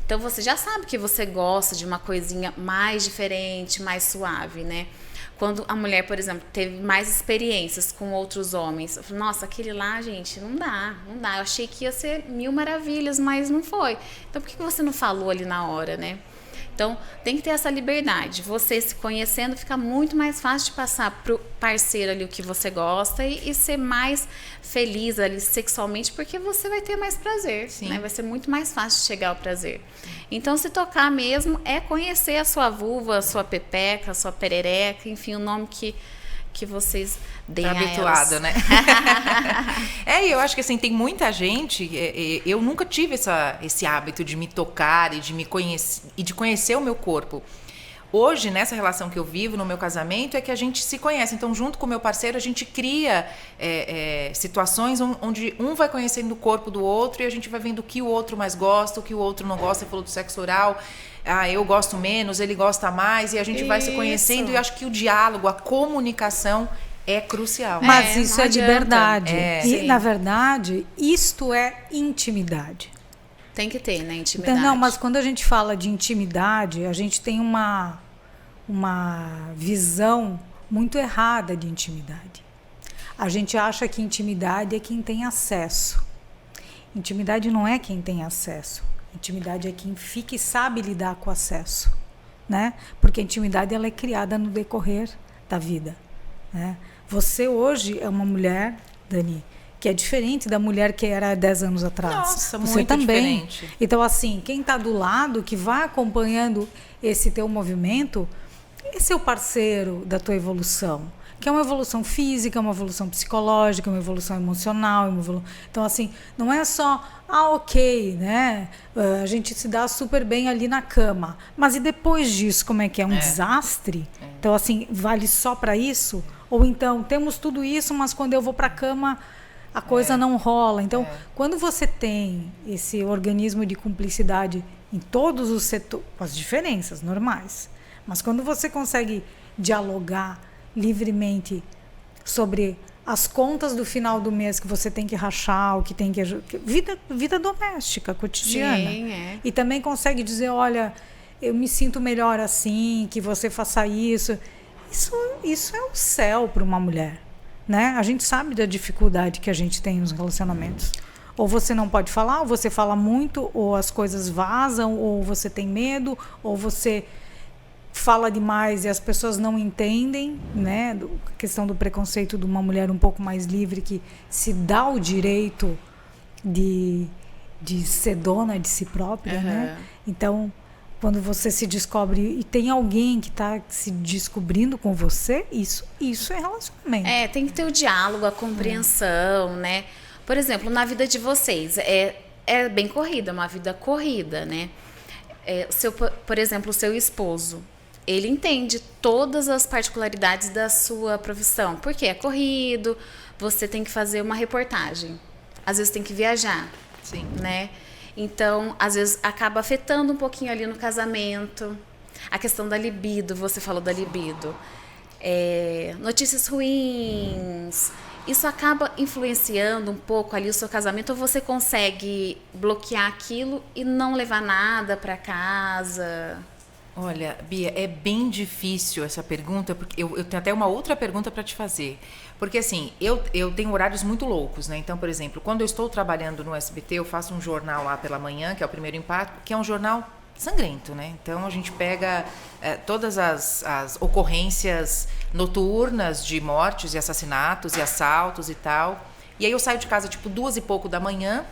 S1: Então você já sabe que você gosta de uma coisinha mais diferente, mais suave, né? Quando a mulher, por exemplo, teve mais experiências com outros homens, eu falei, nossa, aquele lá, gente, não dá. Eu achei que ia ser mil maravilhas, mas não foi. Então, por que você não falou ali na hora, né? Então, tem que ter essa liberdade. Você se conhecendo, fica muito mais fácil de passar pro parceiro ali o que você gosta e ser mais feliz ali sexualmente, porque você vai ter mais prazer, né? Vai ser muito mais fácil de chegar ao prazer. Então, se tocar mesmo é conhecer a sua vulva, a sua pepeca, a sua perereca, enfim, o nome que vocês deem a
S3: habituado,
S1: elas.
S3: Né? E eu acho que assim, tem muita gente, eu nunca tive esse hábito de me tocar e de me conhecer e de conhecer o meu corpo. Hoje, nessa relação que eu vivo, no meu casamento, é que a gente se conhece. Então, junto com o meu parceiro, a gente cria situações onde um vai conhecendo o corpo do outro e a gente vai vendo o que o outro mais gosta, o que o outro não gosta. Você falou do sexo oral, eu gosto menos, ele gosta mais, e a gente vai se conhecendo. E eu acho que o diálogo, a comunicação é crucial.
S2: Mas isso é liberdade. E,
S1: Sim.
S2: na verdade, isto é intimidade.
S1: Tem que ter, né, intimidade.
S2: Não, mas quando a gente fala de intimidade, a gente tem uma visão muito errada de intimidade. A gente acha que intimidade é quem tem acesso. Intimidade não é quem tem acesso. Intimidade é quem fica e sabe lidar com o acesso, né? Porque a intimidade ela é criada no decorrer da vida, né? Você hoje é uma mulher, Dani, que é diferente da mulher que era há 10 anos atrás.
S3: Nossa,
S2: você
S3: muito
S2: também.
S3: diferente.
S2: Então, assim, quem está do lado, que vai acompanhando esse teu movimento, esse é o parceiro da tua evolução. Que é uma evolução física, uma evolução psicológica, uma evolução emocional. Então, assim, não é só, ok, né? A gente se dá super bem ali na cama. Mas e depois disso, como é que é? Um desastre? Então, assim, vale só para isso? Ou então, temos tudo isso, mas quando eu vou para a cama, a coisa não rola. Então, quando você tem esse organismo de cumplicidade em todos os setores, com as diferenças normais, mas quando você consegue dialogar livremente sobre as contas do final do mês que você tem que rachar, o que tem que vida doméstica, cotidiana.
S1: Sim,
S2: E também consegue dizer, olha, eu me sinto melhor assim, que você faça isso. Isso é o céu para uma mulher, né? A gente sabe da dificuldade que a gente tem nos relacionamentos. Ou você não pode falar, ou você fala muito, ou as coisas vazam, ou você tem medo, ou você fala demais e as pessoas não entendem, né? A questão do preconceito de uma mulher um pouco mais livre que se dá o direito de ser dona de si própria, né? Então, quando você se descobre e tem alguém que está se descobrindo com você, isso é relacionamento.
S1: Tem que ter o diálogo, a compreensão, né? Por exemplo, na vida de vocês, é bem corrida, uma vida corrida, né? Por exemplo, o seu esposo, ele entende todas as particularidades da sua profissão, porque é corrido, você tem que fazer uma reportagem, às vezes tem que viajar,
S3: Sim.
S1: né? Então, às vezes acaba afetando um pouquinho ali no casamento. A questão da libido, você falou da libido. Notícias ruins, isso acaba influenciando um pouco ali o seu casamento, ou você consegue bloquear aquilo e não levar nada para casa?
S3: Olha, Bia, é bem difícil essa pergunta, porque eu tenho até uma outra pergunta para te fazer. Porque assim, eu tenho horários muito loucos, né? Então, por exemplo, quando eu estou trabalhando no SBT, eu faço um jornal lá pela manhã, que é o Primeiro Impacto, que é um jornal sangrento, né? Então a gente pega todas as ocorrências noturnas de mortes e assassinatos e assaltos e tal. E aí eu saio de casa tipo 2 e pouco da manhã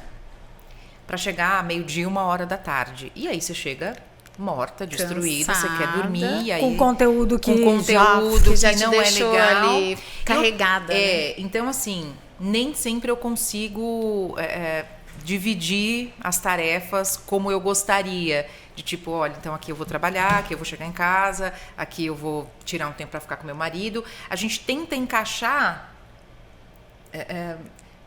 S3: para chegar a meio-dia, 1 hora da tarde. E aí você chega morta, destruída,
S1: Cansada,
S3: você quer dormir, e aí
S2: com conteúdo que
S1: já te
S3: não
S1: deixou
S3: é legal,
S1: ali carregada. né?
S3: Então assim, nem sempre eu consigo dividir as tarefas como eu gostaria. De tipo, olha, então aqui eu vou trabalhar, aqui eu vou chegar em casa, aqui eu vou tirar um tempo para ficar com meu marido. A gente tenta encaixar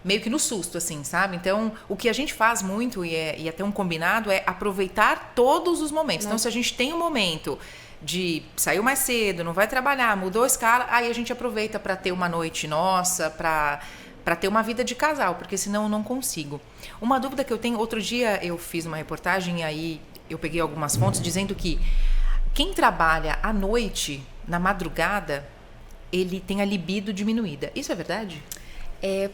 S3: meio que no susto, assim, sabe? Então, o que a gente faz muito, e até um combinado, é aproveitar todos os momentos. Então, se a gente tem um momento de saiu mais cedo, não vai trabalhar, mudou a escala, aí a gente aproveita para ter uma noite nossa, para ter uma vida de casal, porque senão eu não consigo. Uma dúvida que eu tenho, outro dia eu fiz uma reportagem e aí eu peguei algumas fontes dizendo que quem trabalha à noite, na madrugada, ele tem a libido diminuída. Isso é verdade?
S1: É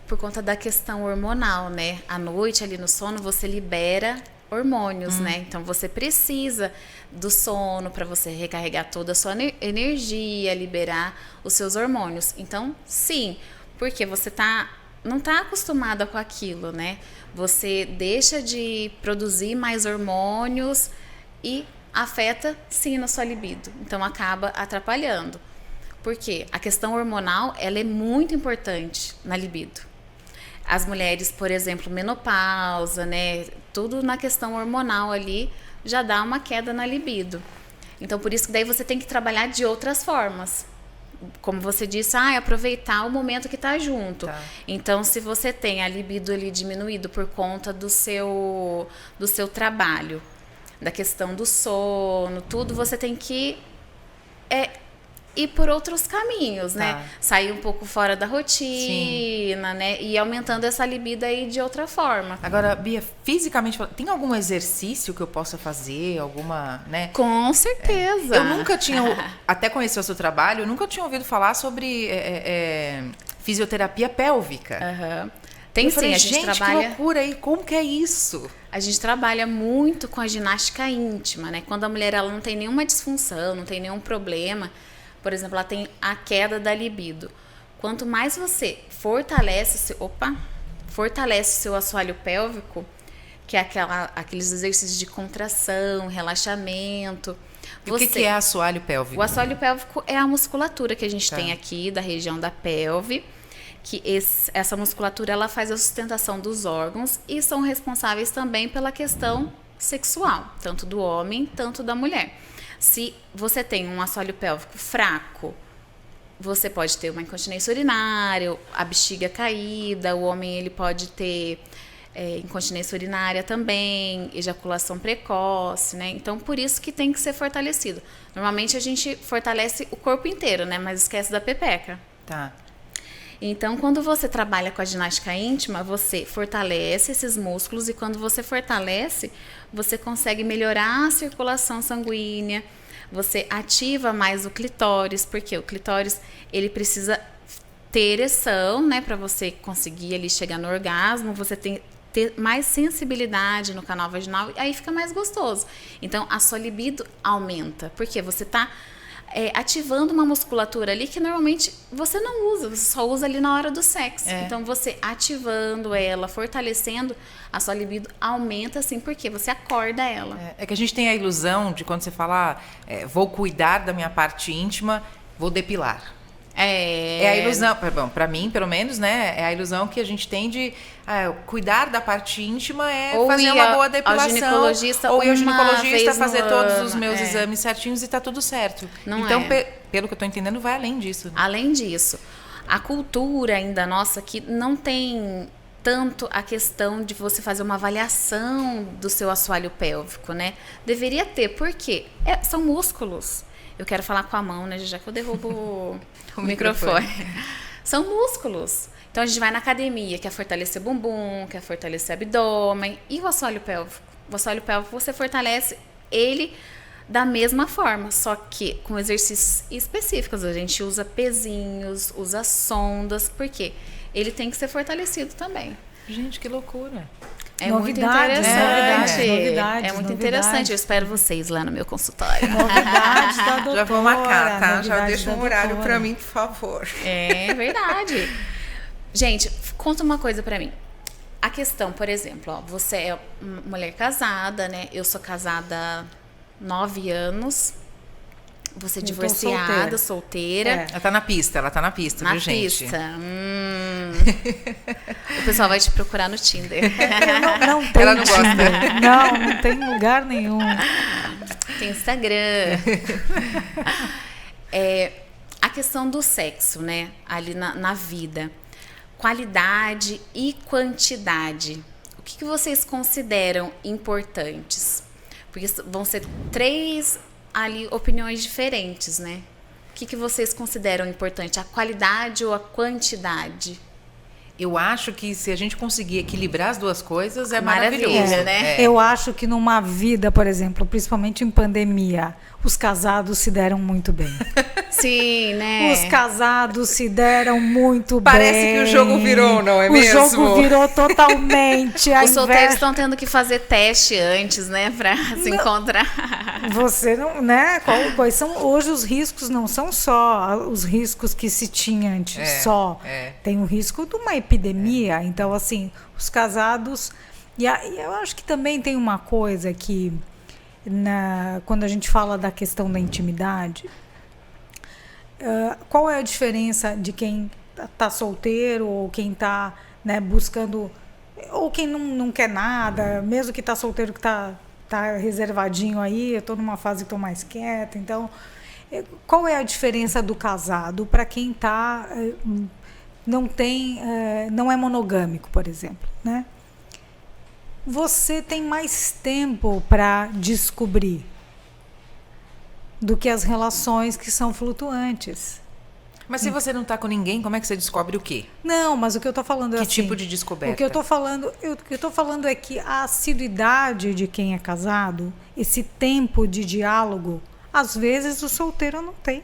S1: por conta da questão hormonal, né? À noite, ali no sono, você libera hormônios, né? Então, você precisa do sono para você recarregar toda a sua energia, liberar os seus hormônios. Então, sim, porque você não tá acostumada com aquilo, né? Você deixa de produzir mais hormônios e afeta, sim, na sua libido. Então, acaba atrapalhando. Porque a questão hormonal, ela é muito importante na libido. As mulheres, por exemplo, menopausa, né? Tudo na questão hormonal ali já dá uma queda na libido. Então, por isso que daí você tem que trabalhar de outras formas. Como você disse, aproveitar o momento que tá junto.
S3: Tá.
S1: Então, se você tem a libido ali diminuído por conta do seu trabalho, da questão do sono, tudo, você tem que ir por outros caminhos, né?
S3: Tá.
S1: Sair um pouco fora da rotina, né? E aumentando essa libido aí de outra forma.
S3: Agora, Bia, fisicamente falando, tem algum exercício que eu possa fazer? Alguma, né?
S1: Com certeza.
S3: Eu nunca tinha, até conhecer o seu trabalho, eu nunca tinha ouvido falar sobre fisioterapia pélvica.
S1: Uhum. Tem
S3: eu
S1: sim,
S3: falei,
S1: a gente
S3: gente,
S1: trabalha...
S3: que loucura aí, como que é isso?
S1: A gente trabalha muito com a ginástica íntima, né? Quando a mulher ela não tem nenhuma disfunção, não tem nenhum problema, por exemplo, ela tem a queda da libido. Quanto mais você fortalece o seu assoalho pélvico, que é aqueles exercícios de contração, relaxamento.
S3: O que é assoalho pélvico?
S1: O assoalho pélvico é a musculatura que a gente tem aqui da região da pelve, que essa musculatura ela faz a sustentação dos órgãos e são responsáveis também pela questão sexual, tanto do homem, tanto da mulher. Se você tem um assoalho pélvico fraco, você pode ter uma incontinência urinária, a bexiga caída, o homem ele pode ter incontinência urinária também, ejaculação precoce, né? Então, por isso que tem que ser fortalecido. Normalmente a gente fortalece o corpo inteiro, né? Mas esquece da pepeca.
S3: Tá.
S1: Então, quando você trabalha com a ginástica íntima, você fortalece esses músculos e quando você fortalece, você consegue melhorar a circulação sanguínea, você ativa mais o clitóris, porque o clitóris, ele precisa ter ereção, né, para você conseguir ali chegar no orgasmo, você tem ter mais sensibilidade no canal vaginal e aí fica mais gostoso. Então, a sua libido aumenta, porque você está ativando uma musculatura ali que normalmente você não usa, você só usa ali na hora do sexo. Então, você ativando ela, fortalecendo, a sua libido aumenta assim, porque você acorda ela.
S3: É que a gente tem a ilusão de quando você fala, vou cuidar da minha parte íntima, vou depilar. É a ilusão, bom, para mim, pelo menos, né? É a ilusão que a gente tem de cuidar da parte íntima ou fazer uma boa depilação. Ou ir ao ginecologista fazer todos os meus exames certinhos e tá tudo certo.
S1: Não
S3: então, pelo que eu tô entendendo, vai além disso.
S1: Além disso, a cultura ainda nossa que não tem tanto a questão de você fazer uma avaliação do seu assoalho pélvico, né? Deveria ter, porque são músculos. Eu quero falar com a mão, né? Já que eu derrubo o microfone. São músculos. Então, a gente vai na academia, quer fortalecer bumbum, quer fortalecer abdômen. E o assoalho pélvico? O assoalho pélvico, você fortalece ele da mesma forma, só que com exercícios específicos. A gente usa pezinhos, usa sondas, porque ele tem que ser fortalecido também.
S3: Gente, que loucura.
S1: É
S2: Novidades,
S1: muito interessante.
S2: novidades,
S1: É muito
S2: novidades.
S1: interessante. Eu espero vocês lá no meu consultório.
S2: Novidades da doutora.
S3: Já vou marcar, tá? Já
S2: novidades
S3: deixa
S2: da
S3: um horário
S2: doutora.
S3: pra mim, por favor.
S1: É verdade. Gente, conta uma coisa pra mim. A questão, por exemplo, ó, você é uma mulher casada, né? Eu sou casada há 9 anos. Você é
S2: Eu tô
S1: divorciada, solteira.
S2: É.
S3: Ela tá na pista,
S1: Na
S3: viu, gente?
S1: pista. O pessoal vai te procurar no Tinder.
S2: Não tem
S3: Ela não gosta.
S2: Tinder. Não tem lugar nenhum.
S1: Tem Instagram. A questão do sexo, né? Ali na vida. Qualidade e quantidade. O que vocês consideram importantes? Porque vão ser 3 ali opiniões diferentes, né? O que vocês consideram importante? A qualidade ou a quantidade?
S3: Eu acho que se a gente conseguir equilibrar as duas coisas, é
S1: Maravilha,
S3: maravilhoso.
S1: né?
S3: É.
S2: Eu acho que numa vida, por exemplo, principalmente em pandemia, os casados se deram muito bem.
S1: Sim, né?
S2: Os casados se deram muito
S3: Parece
S2: bem.
S3: que o jogo virou, não é mesmo?
S2: O jogo virou totalmente.
S1: Os solteiros estão tendo que fazer teste antes, né? Pra se encontrar.
S2: Você não, né? Quais são hoje os riscos? Não são só os riscos que se tinha antes, só. Tem o risco de uma epidemia. Então, assim, os casados. E eu acho que também tem uma coisa que, quando a gente fala da questão da intimidade, qual é a diferença de quem está solteiro ou quem está, né, buscando, ou quem não quer nada, mesmo que está solteiro, que tá reservadinho aí, eu estou numa fase que estou mais quieta. Então, qual é a diferença do casado para quem não é monogâmico, por exemplo, né? Você tem mais tempo para descobrir do que as relações que são flutuantes.
S3: Mas se você não tá com ninguém, como é que você descobre o quê?
S2: Não, mas o que eu estou falando é
S3: Que
S2: assim,
S3: tipo de descoberta?
S2: O que eu estou falando é que a assiduidade de quem é casado, esse tempo de diálogo, às vezes o solteiro não tem.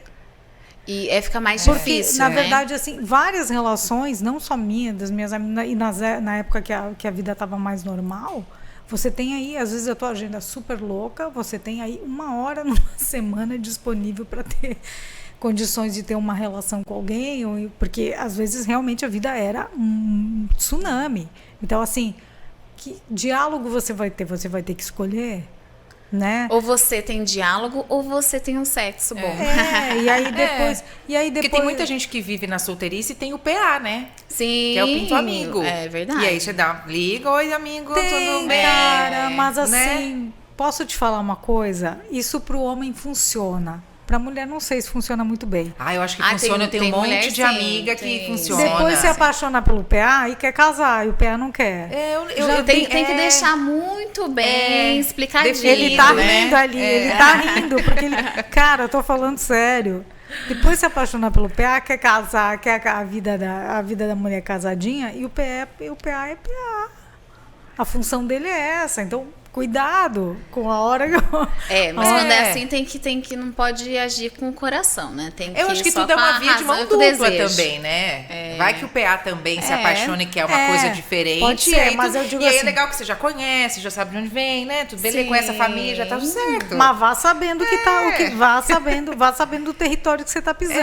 S1: E fica mais
S2: Porque,
S1: difícil,
S2: na
S1: né?
S2: verdade, assim, várias relações, não só minha, das minhas amigas, e na época que a vida estava mais normal, você tem aí, às vezes a tua agenda super louca, você tem aí 1 hora numa semana disponível para ter condições de ter uma relação com alguém, porque às vezes realmente a vida era um tsunami. Então, assim, que diálogo você vai ter? Você vai ter que escolher, né?
S1: Ou você tem diálogo ou você tem um sexo bom.
S2: E aí depois...
S3: Porque tem muita gente que vive na solteirice e tem o PA, né?
S1: Sim.
S3: Que é o pinto amigo.
S1: É verdade.
S3: E aí você liga, oi amigo,
S2: Tem,
S3: tudo bem?
S2: cara, mas assim,
S3: Né?
S2: posso te falar uma coisa? Isso pro homem funciona. Pra mulher, não sei se funciona muito bem.
S3: Eu acho que
S1: Ah,
S3: funciona. Eu tenho um
S1: mulher,
S3: monte de
S1: sim,
S3: amiga
S1: tem.
S3: que funciona.
S2: Depois se apaixona pelo PA e quer casar, e o PA não quer.
S1: Tem que deixar muito bem explicadinho.
S2: Ele tá
S1: né?
S2: rindo ali, ele tá rindo, porque ele... Cara, eu tô falando sério. Depois se apaixonar pelo PA, quer casar, quer a vida da mulher casadinha, e o PA é PA. A função dele é essa, então... Cuidado com a hora que
S1: Mas quando é assim, tem que não pode agir com o coração, né? Tem que
S3: Eu acho que
S1: só
S3: tudo é
S1: com
S3: uma
S1: a
S3: via de
S1: razão
S3: mão
S1: e com o
S3: dupla
S1: desejo.
S3: também, né? Vai que o PA também se apaixona e quer uma coisa diferente.
S2: pode ser,
S3: e aí
S2: mas eu digo
S3: e aí
S2: assim-
S3: é legal que você já conhece, já sabe de onde vem, né? Tudo bem, ele conhece a família, já tá certo.
S2: Mas vá sabendo vá sabendo do território que você tá pisando.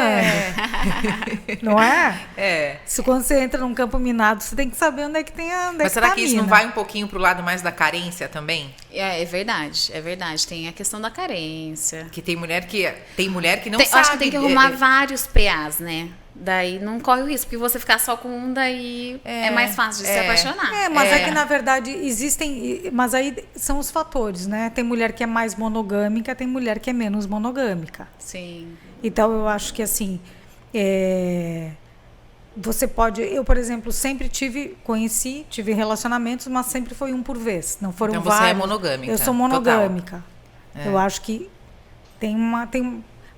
S2: Não é? Se quando você entra num campo minado, você tem que saber onde é que tem a
S3: Mas será
S2: tá
S3: que
S2: a
S3: isso não
S2: mina.
S3: vai um pouquinho pro lado mais da carência também?
S1: É verdade. Tem a questão da carência.
S3: Que tem mulher que não
S1: Eu
S3: sabe.
S1: acho que tem que arrumar vários PAs, né? Daí não corre o risco, porque você ficar só com um, daí é mais fácil de se apaixonar.
S2: Mas é que, na verdade, existem... Mas aí são os fatores, né? Tem mulher que é mais monogâmica, tem mulher que é menos monogâmica.
S1: Sim.
S2: Então, eu acho que, assim... Você pode... Eu, por exemplo, sempre tive relacionamentos, mas sempre foi um por vez. Não foram
S3: Então
S2: vários.
S3: você é monogâmica.
S2: Eu sou monogâmica. Eu acho que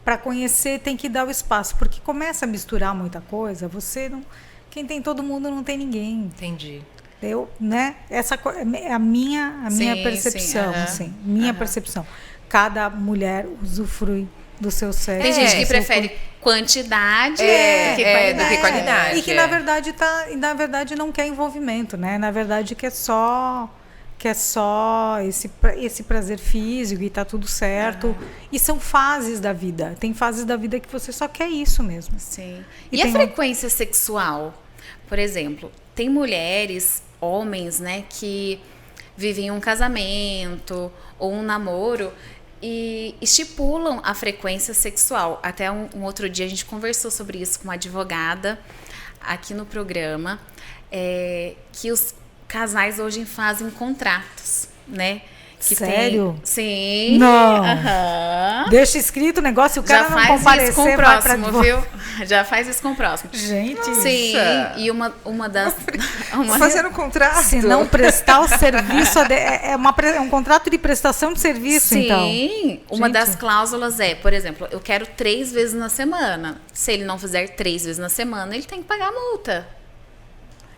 S2: para conhecer tem que dar o espaço, porque começa a misturar muita coisa. Você não... Quem tem todo mundo não tem ninguém.
S3: Entendi.
S2: Né? Essa é a minha
S1: Sim,
S2: percepção,
S1: sim,
S2: assim, minha percepção. cada mulher usufrui do seu sexo.
S1: Tem gente que
S2: do seu
S1: prefere
S2: corpo.
S1: quantidade do que qualidade.
S2: E que na verdade não quer envolvimento, né? Na verdade quer só esse prazer físico e tá tudo certo. E são fases da vida. Tem fases da vida que você só quer isso mesmo.
S1: Sim. E a frequência sexual? Por exemplo, tem mulheres, homens, né, que vivem um casamento ou um namoro e estipulam a frequência sexual. Até um outro dia a gente conversou sobre isso com uma advogada aqui no programa, que os casais hoje fazem contratos, né? Que
S2: Sério?
S1: Sim.
S2: Não.
S1: Uhum.
S2: Deixa escrito o negócio, o cara não comparecer,
S1: isso com o próximo, viu? Já faz isso com o próximo.
S2: Gente.
S1: Sim. E uma das...
S3: Fazendo contrato.
S2: Se não prestar o serviço, é um contrato de prestação de serviço,
S1: Sim.
S2: então.
S1: Sim. Uma das cláusulas por exemplo, eu quero 3 vezes na semana. Se ele não fizer 3 vezes na semana, ele tem que pagar a multa.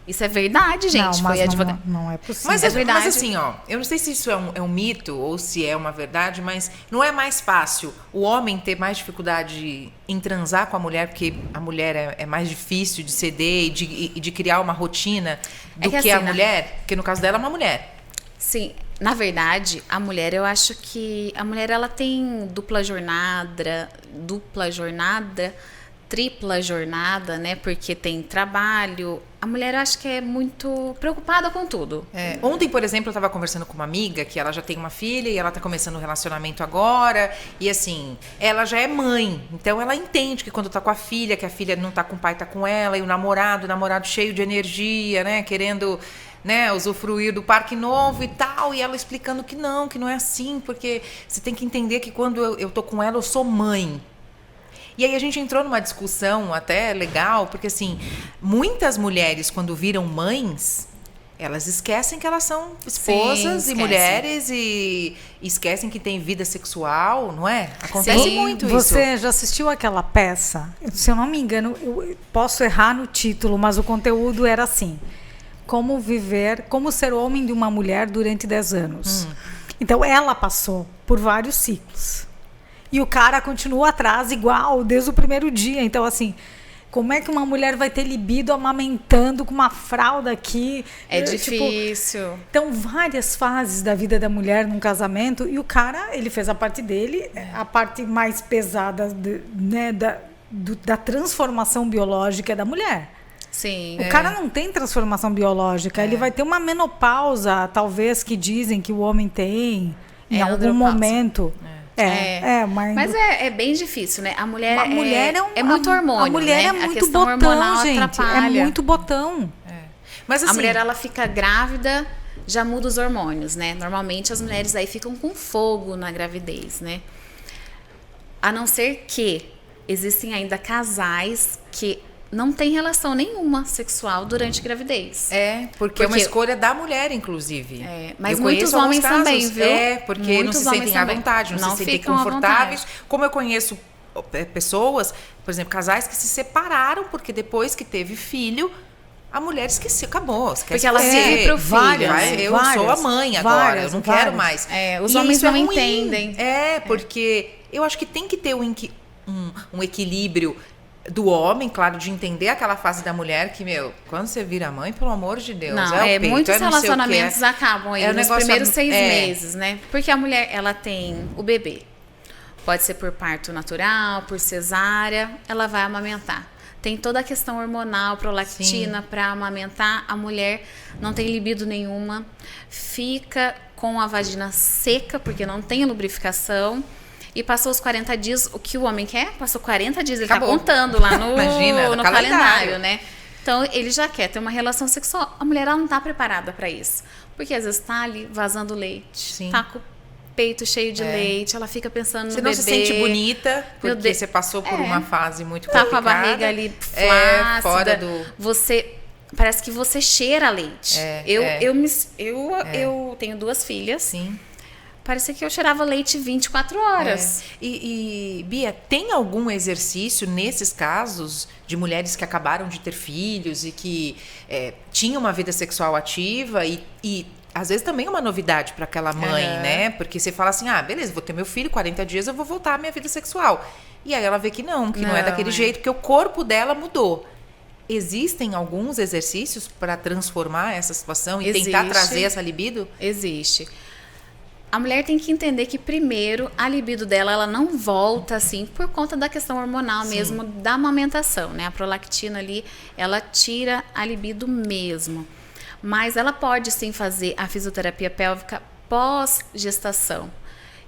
S1: Isso é verdade, gente.
S2: Não, mas
S1: advogado.
S2: Não é possível.
S3: Mas
S1: é verdade.
S3: Mas assim, ó, eu não sei se isso é um mito ou se é uma verdade, mas não é mais fácil o homem ter mais dificuldade em transar com a mulher, porque a mulher é mais difícil de ceder e de criar uma rotina do que
S1: assim,
S3: a mulher, porque no caso dela é uma mulher.
S1: Sim, na verdade, a mulher, eu acho que a mulher ela tem dupla jornada, tripla jornada, né? Porque tem trabalho. A mulher, eu acho que é muito preocupada com tudo.
S3: Ontem, por exemplo, eu estava conversando com uma amiga que ela já tem uma filha e ela está começando um relacionamento agora. E assim, ela já é mãe. Então ela entende que quando tá com a filha, que a filha não tá com o pai, tá com ela. E o namorado cheio de energia, né? Querendo, né, usufruir do parque novo e tal. E ela explicando que não é assim. Porque você tem que entender que quando eu tô com ela, eu sou mãe. E aí a gente entrou numa discussão até legal, porque assim, muitas mulheres quando viram mães, elas esquecem que elas são esposas e mulheres e esquecem que tem vida sexual, não é? Acontece muito isso.
S2: Você já assistiu aquela peça? Se eu não me engano, eu posso errar no título, mas o conteúdo era assim: como ser homem de uma mulher durante 10 anos. Então ela passou por vários ciclos. E o cara continua atrás igual, desde o primeiro dia. Então, assim, como é que uma mulher vai ter libido amamentando com uma fralda aqui?
S1: É difícil.
S2: Então, várias fases da vida da mulher num casamento. E o cara, ele fez a parte dele, a parte mais pesada, né, da transformação biológica da mulher.
S1: Sim.
S2: O cara não tem transformação biológica. Ele vai ter uma menopausa, talvez, que dizem que o homem tem em algum momento.
S1: Mas é bem difícil, né? A mulher,
S2: é
S1: muito hormônio,
S2: a mulher,
S1: né?
S2: é muito
S1: a questão
S2: botão,
S1: hormonal
S2: gente.
S1: atrapalha.
S2: É muito botão.
S3: Mas assim,
S1: a mulher, ela fica grávida, já muda os hormônios, né? Normalmente as mulheres aí ficam com fogo na gravidez, né? A não ser que existem ainda casais que não têm relação nenhuma sexual durante a gravidez.
S3: Porque é uma escolha da mulher, inclusive.
S1: Mas muitos homens também, viu?
S3: Porque
S1: muitos
S3: não se sentem à vontade, não se sentem confortáveis. Como eu conheço pessoas, por exemplo, casais que se separaram porque depois que teve filho, a mulher esqueceu, acabou.
S1: Porque ela vive pro filho.
S3: Eu sou a mãe agora, eu não quero mais.
S1: Os homens não entendem.
S3: Porque eu acho que tem que ter um equilíbrio do homem, claro, de entender aquela fase da mulher que, quando você vira mãe, pelo amor de Deus,
S1: não,
S3: o peito,
S1: muitos
S3: não sei
S1: relacionamentos acabam aí nos primeiros 6 meses, né? Porque a mulher, ela tem o bebê. Pode ser por parto natural, por cesárea, ela vai amamentar. Tem toda a questão hormonal, prolactina, para amamentar. A mulher não tem libido nenhuma, fica com a vagina seca, porque não tem lubrificação. E passou os 40 dias, o que o homem quer? Passou 40 dias, ele tá contando lá no,
S3: Imagina,
S1: no calendário, né? Então, ele já quer ter uma relação sexual. A mulher, ela não tá preparada para isso. Porque às vezes tá ali vazando leite, tá com o peito cheio de leite, ela fica pensando no bebê.
S3: Você não se sente bonita, porque você passou por uma fase muito complicada.
S1: Tá com a barriga ali flácida.
S3: Fora do...
S1: Parece que você cheira leite. Eu tenho 2 filhas.
S3: Sim.
S1: Parecia que eu cheirava leite 24 horas.
S3: E Bia, tem algum exercício nesses casos de mulheres que acabaram de ter filhos e que tinham uma vida sexual ativa e às vezes também é uma novidade para aquela mãe, né? Porque você fala assim, beleza, vou ter meu filho, 40 dias eu vou voltar à minha vida sexual. E aí ela vê que não é daquele jeito, que o corpo dela mudou. Existem alguns exercícios para transformar essa situação e tentar trazer essa libido?
S1: Existe. A mulher tem que entender que, primeiro, a libido dela, ela não volta, assim, por conta da questão hormonal mesmo, da amamentação, né? A prolactina ali, ela tira a libido mesmo. Mas ela pode, sim, fazer a fisioterapia pélvica pós-gestação.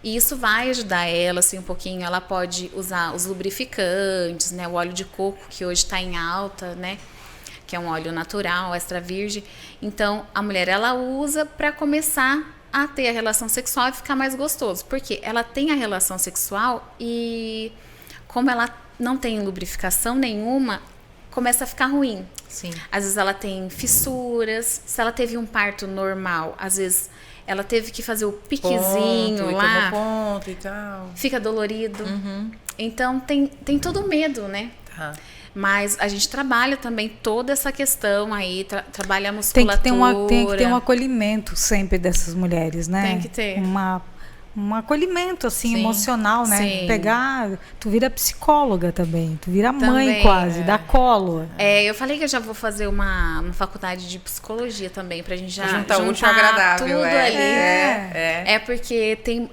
S1: E isso vai ajudar ela, assim, um pouquinho. Ela pode usar os lubrificantes, né? O óleo de coco, que hoje está em alta, né? Que é um óleo natural, extra virgem. Então, a mulher, ela usa para começar a ter a relação sexual e ficar mais gostoso. Porque ela tem a relação sexual e, como ela não tem lubrificação nenhuma, começa a ficar ruim.
S3: Sim.
S1: Às vezes ela tem fissuras. Se ela teve um parto normal, às vezes ela teve que fazer o piquezinho lá.
S3: Ponto e tal.
S1: Fica dolorido. Então tem todo o medo, né?
S3: Tá.
S1: Mas a gente trabalha também toda essa questão aí, trabalha a musculatura.
S2: Tem que ter um acolhimento sempre dessas mulheres, né?
S1: Tem que ter.
S2: Um acolhimento, assim,
S3: Sim.
S2: emocional, né?
S1: Sim.
S2: Tu vira psicóloga também, tu vira mãe quase, dá colo.
S1: Eu falei que eu já vou fazer uma faculdade de psicologia também, pra gente já
S3: Juntar
S1: juntar
S3: útil ao agradável.
S1: tudo ali.
S3: É.
S1: Porque tem...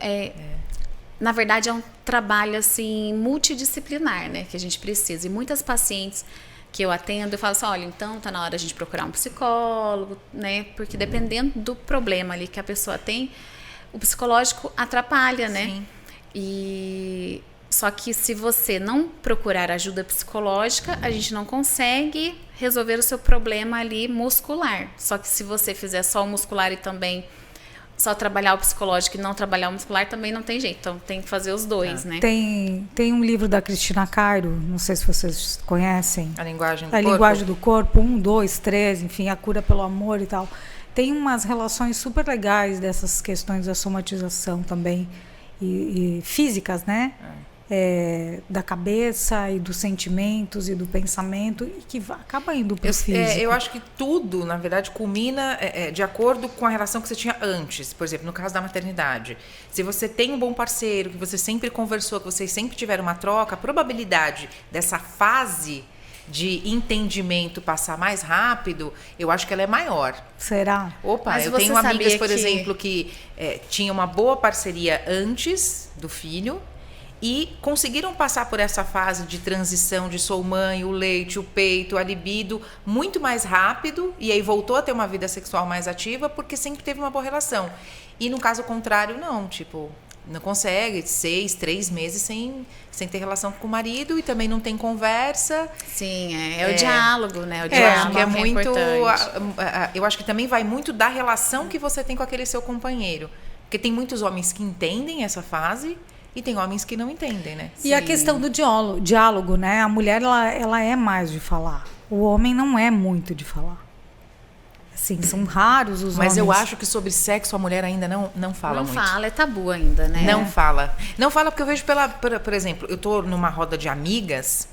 S1: na verdade, é um trabalho, assim, multidisciplinar, né? Que a gente precisa. E muitas pacientes que eu atendo, eu falo assim, olha, então tá na hora de a gente procurar um psicólogo, né? Porque dependendo do problema ali que a pessoa tem, o psicológico atrapalha, né?
S3: Sim.
S1: E só que se você não procurar ajuda psicológica, a gente não consegue resolver o seu problema ali muscular. Só que se você fizer só o muscular e também só trabalhar o psicológico e não trabalhar o muscular, também não tem jeito. Então tem que fazer os dois, né?
S2: Tem um livro da Cristina Cairo, não sei se vocês conhecem.
S3: A linguagem do
S2: A
S3: corpo.
S2: linguagem do corpo, 1, 2, 3, enfim, a cura pelo amor e tal. Tem umas relações super legais dessas questões da somatização também, e físicas, né? Da cabeça e dos sentimentos e do pensamento, e que acaba indo para o físico.
S3: Eu acho que tudo, na verdade, culmina de acordo com a relação que você tinha antes. Por exemplo, no caso da maternidade. Se você tem um bom parceiro, que você sempre conversou, que vocês sempre tiveram uma troca, a probabilidade dessa fase de entendimento passar mais rápido, eu acho que ela é maior.
S2: Será?
S3: Opa,
S1: Mas
S3: eu
S1: você
S3: tenho amigas,
S1: sabia
S3: por
S1: que-
S3: exemplo, que tinham uma boa parceria antes do filho e conseguiram passar por essa fase de transição de sou mãe, o leite, o peito, a libido, muito mais rápido, e aí voltou a ter uma vida sexual mais ativa porque sempre teve uma boa relação. E no caso contrário, não, tipo, não consegue 6, 3 meses sem ter relação com o marido e também não tem conversa.
S1: Sim, é o diálogo, né? O
S3: Eu
S1: diálogo
S3: acho que é muito.
S1: importante.
S3: Eu acho que também vai muito da relação que você tem com aquele seu companheiro. Porque tem muitos homens que entendem essa fase e tem homens que não entendem, né?
S2: E a questão do diálogo, né? A mulher, ela é mais de falar. O homem não é muito de falar. Assim, são raros os homens.
S3: Mas eu acho que sobre sexo a mulher ainda não fala
S1: Não
S3: muito.
S1: fala, é tabu ainda, né?
S3: Não fala. Não fala porque eu vejo por exemplo, eu tô numa roda de amigas,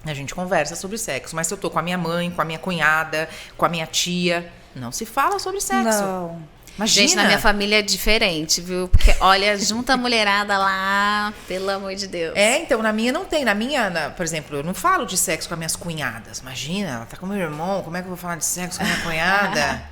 S3: a gente conversa sobre sexo, mas se eu tô com a minha mãe, com a minha cunhada, com a minha tia, não se fala sobre sexo.
S2: Não.
S3: Imagina.
S1: Gente, na minha família é diferente, viu? Porque, olha, junta a mulherada lá, pelo amor de Deus.
S3: Então, na minha não tem. Por exemplo, eu não falo de sexo com as minhas cunhadas. Imagina, ela tá com meu irmão, como é que eu vou falar de sexo com a minha cunhada?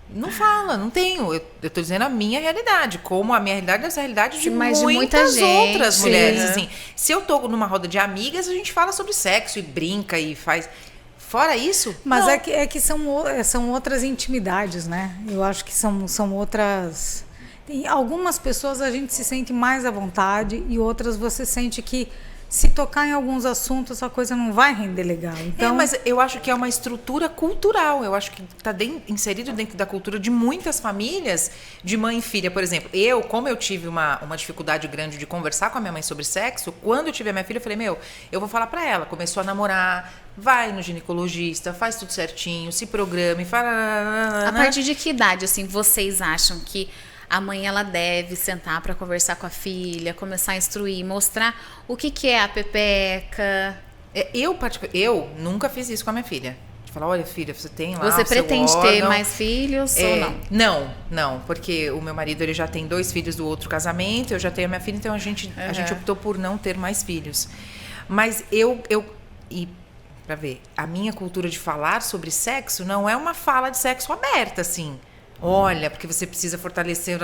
S3: Não fala, não tenho. Eu tô dizendo a minha realidade, como a minha realidade é essa realidade de
S1: Mas de muita
S3: muitas
S1: gente,
S3: outras mulheres.
S1: sim.
S3: Assim, se eu tô numa roda de amigas, a gente fala sobre sexo e brinca e faz. Fora isso,
S2: Mas
S3: não.
S2: é que são outras intimidades, né? Eu acho que são outras... Em algumas pessoas a gente se sente mais à vontade e outras você sente que se tocar em alguns assuntos a coisa não vai render legal. Então,
S3: Mas eu acho que é uma estrutura cultural. Eu acho que está inserido dentro da cultura de muitas famílias, de mãe e filha. Por exemplo, como eu tive uma dificuldade grande de conversar com a minha mãe sobre sexo, quando eu tive a minha filha, eu falei, eu vou falar para ela. Começou a namorar, vai no ginecologista, faz tudo certinho, se programe, fala...
S1: A partir de que idade, assim, vocês acham que a mãe ela deve sentar para conversar com a filha, começar a instruir, mostrar o que é a pepeca?
S3: Eu nunca fiz isso com a minha filha. De falar, olha, filha, você tem lá
S1: Você
S3: o seu
S1: pretende ter
S3: órgão.
S1: mais filhos ou não?
S3: Não, porque o meu marido ele já tem 2 filhos do outro casamento, eu já tenho a minha filha, então a gente optou por não ter mais filhos. Mas e pra ver, a minha cultura de falar sobre sexo não é uma fala de sexo aberta, assim. Olha, porque você precisa fortalecer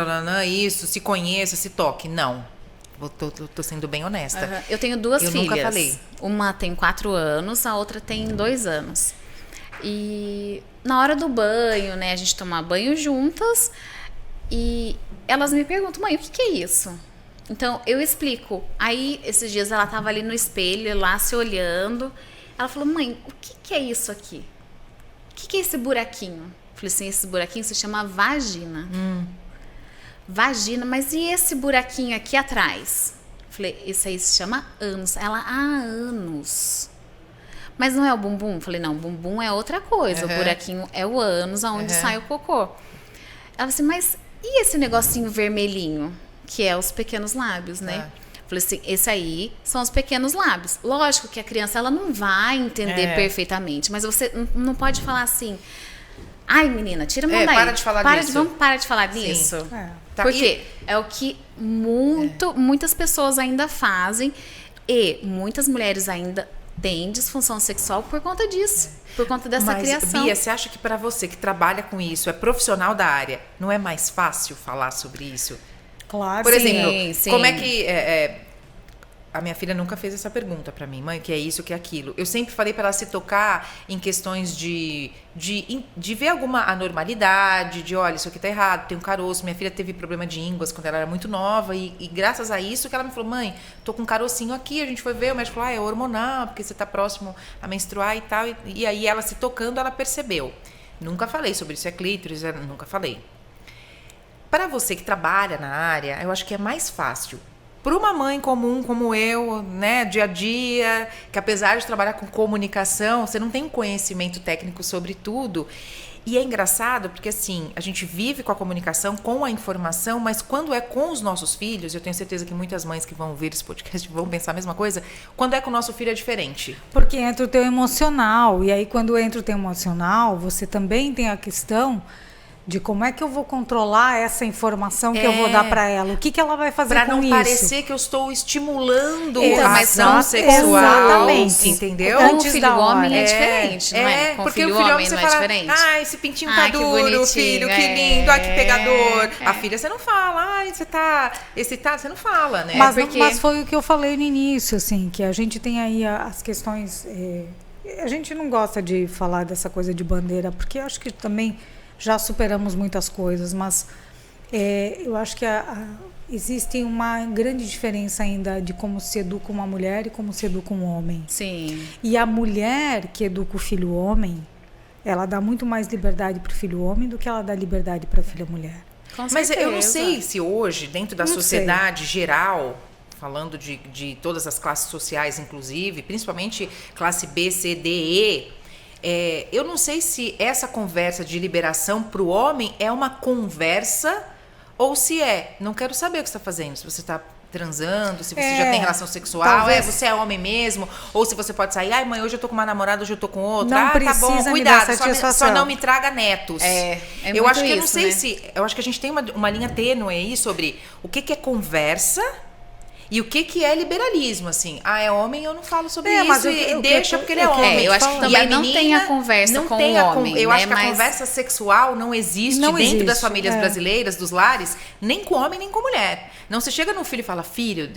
S3: isso, se conheça, se toque. Não. Tô sendo bem honesta.
S1: Eu tenho 2 filhas.
S3: Eu nunca falei.
S1: Uma tem 4 anos, a outra tem 2 anos. E na hora do banho, né, a gente toma banho juntas e elas me perguntam, mãe, o que é isso? Então, eu explico. Aí, esses dias, ela tava ali no espelho, lá se olhando. Ela falou, mãe, o que é isso aqui? O que é esse buraquinho? Eu falei assim, esse buraquinho se chama vagina. Vagina, mas e esse buraquinho aqui atrás? Eu falei, esse aí se chama ânus. Ela, ânus. Mas não é o bumbum? Eu falei, não, bumbum é outra coisa. O buraquinho é o ânus, aonde sai o cocô. Ela falou assim, mas e esse negocinho vermelhinho? Que é os pequenos lábios, né? Falei assim, esse aí são os pequenos lábios. Lógico que a criança, ela não vai entender perfeitamente, mas você não pode falar assim, ai, menina, tira a mão daí.
S3: Para de falar disso.
S1: Vamos parar de falar disso.
S3: Tá,
S1: Porque é o que muitas pessoas ainda fazem e muitas mulheres ainda têm disfunção sexual por conta disso, por conta dessa criação.
S3: Bia, você acha que para você que trabalha com isso, é profissional da área, não é mais fácil falar sobre isso?
S2: Claro.
S3: Por exemplo,
S1: sim.
S3: como é que... a minha filha nunca fez essa pergunta para mim, mãe, que é isso, que é aquilo. Eu sempre falei para ela se tocar em questões de ver alguma anormalidade, de olha, isso aqui tá errado, tem um caroço. Minha filha teve problema de ínguas quando ela era muito nova e graças a isso que ela me falou, mãe, tô com um carocinho aqui, a gente foi ver, o médico falou, é hormonal, porque você tá próximo a menstruar e tal. E aí ela se tocando, ela percebeu. Nunca falei sobre isso, é clítoris, nunca falei. Para você que trabalha na área, eu acho que é mais fácil. Para uma mãe comum como eu, né, dia a dia, que apesar de trabalhar com comunicação, você não tem conhecimento técnico sobre tudo. E é engraçado porque, assim, a gente vive com a comunicação, com a informação, mas quando é com os nossos filhos, eu tenho certeza que muitas mães que vão ouvir esse podcast vão pensar a mesma coisa, quando é com o nosso filho é diferente.
S2: Porque entra o teu emocional, e aí quando entra o teu emocional, você também tem a questão de como é que eu vou controlar essa informação que eu vou dar para ela. O que ela vai fazer
S3: pra
S2: com isso?
S3: Para não parecer que eu estou estimulando
S1: então,
S3: a ação sexual.
S2: Exatamente.
S3: Entendeu?
S1: Com o
S2: Antes
S1: filho
S2: da
S1: homem
S2: hora.
S1: é diferente, não é? Com o
S3: porque
S1: filho
S3: o filho
S1: homem
S3: você
S1: não
S3: fala,
S1: é diferente.
S3: ah, esse pintinho tá
S1: Ai, que
S3: duro,
S1: bonitinho,
S3: filho, que lindo, ai, que pegador.
S1: é.
S3: A filha você não fala, ai, você tá excitado, você não fala, né?
S2: Mas foi o que eu falei no início, assim, que a gente tem aí as questões... a gente não gosta de falar dessa coisa de bandeira, porque eu acho que também já superamos muitas coisas, mas eu acho que existe uma grande diferença ainda de como se educa uma mulher e como se educa um homem.
S1: Sim.
S2: E a mulher que educa o filho homem, ela dá muito mais liberdade para o filho homem do que ela dá liberdade para a filha mulher.
S1: Com
S3: Mas eu não
S1: certeza.
S3: sei se hoje, dentro da sociedade geral, falando de todas as classes sociais, inclusive, principalmente classe B, C, D, E, eu não sei se essa conversa de liberação para o homem é uma conversa ou se não quero saber o que você está fazendo, se você está transando, se você já tem relação sexual,
S2: talvez.
S3: você é homem mesmo, ou se você pode sair, ai mãe, hoje eu tô com uma namorada, hoje eu tô com outra,
S2: Não
S3: tá bom,
S2: precisa me
S3: cuidado,
S2: dar satisfação.
S3: só não me traga netos. Eu
S1: muito
S3: acho que eu não
S1: isso,
S3: sei
S1: né?
S3: se, eu acho que a gente tem uma linha tênue aí sobre o que é conversa e o que é liberalismo, assim. Ah, é homem, eu não falo sobre
S2: mas
S3: isso
S2: eu
S3: deixa porque ele é homem.
S1: eu acho que
S3: E
S1: também
S3: a
S1: não
S3: menina
S1: tem a conversa
S3: não
S1: com
S3: tem
S1: o
S3: a
S1: homem,
S3: eu
S1: né?
S3: acho que a
S1: Mas-
S3: conversa sexual não existe
S2: Não
S3: dentro das
S2: existe,
S3: famílias brasileiras, dos lares, nem com homem, nem com mulher. Não, você chega num filho e fala, filho,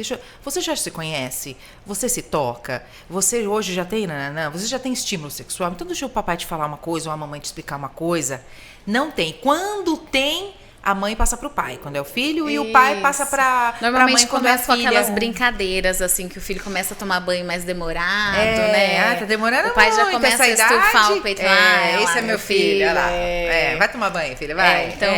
S3: você já se conhece? Você se toca? Você hoje já tem, você já tem estímulo sexual? Então deixa o papai te falar uma coisa ou a mamãe te explicar uma coisa. Não tem. Quando tem, a mãe passa pro pai, quando é o filho, e o pai passa pra
S1: Normalmente
S3: mãe quando é a
S1: começa com
S3: filha.
S1: aquelas brincadeiras, assim, que o filho começa a tomar banho mais demorado,
S3: É,
S1: né?
S3: tá demorando
S1: O pai já
S3: muito
S1: começa a
S3: essa
S1: estufar
S3: idade.
S1: o peito.
S3: Esse é meu filho, olha lá. Vai tomar banho, filha, vai.
S1: Então,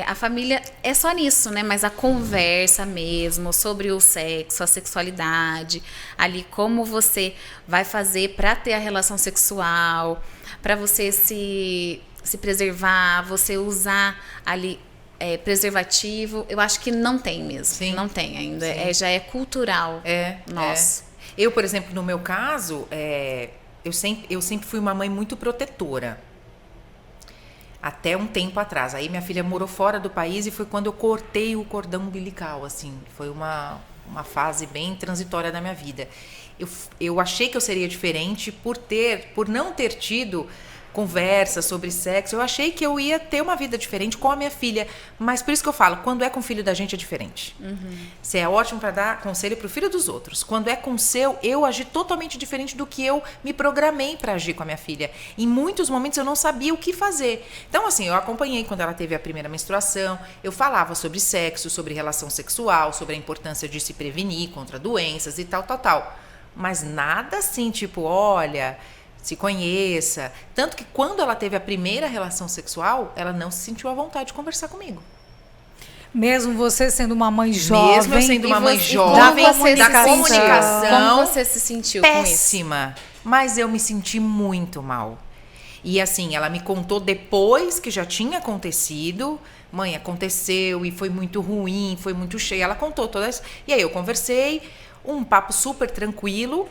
S1: a família é só nisso, né? Mas a conversa mesmo sobre o sexo, a sexualidade, ali como você vai fazer pra ter a relação sexual, pra você se preservar, você usar ali preservativo, eu acho que não tem mesmo.
S3: Sim.
S1: Não tem ainda. Já é cultural nosso.
S3: Eu, por exemplo, no meu caso, eu sempre fui uma mãe muito protetora. Até um tempo atrás. Aí minha filha morou fora do país e foi quando eu cortei o cordão umbilical, assim. Foi uma fase bem transitória da minha vida. Eu achei que eu seria diferente por não ter tido conversa sobre sexo. Eu achei que eu ia ter uma vida diferente com a minha filha. Mas por isso que eu falo, quando é com o filho da gente é diferente. Você é ótimo para dar conselho pro filho dos outros. Quando é com o seu, eu agi totalmente diferente do que eu me programei para agir com a minha filha. Em muitos momentos eu não sabia o que fazer. Então, assim, eu acompanhei quando ela teve a primeira menstruação. Eu falava sobre sexo, sobre relação sexual, sobre a importância de se prevenir contra doenças e tal. Mas nada assim, tipo, olha, se conheça. Tanto que quando ela teve a primeira relação sexual, ela não se sentiu à vontade de conversar comigo.
S2: Mesmo você sendo uma mãe jovem.
S3: Mesmo eu sendo uma mãe
S2: jovem,
S3: da comunicação.
S1: Como você se sentiu com isso?
S3: Péssima. Mas eu me senti muito mal. E assim, ela me contou depois que já tinha acontecido. Mãe, aconteceu e foi muito ruim, foi muito cheio. Ela contou todas. E aí eu conversei, um papo super tranquilo.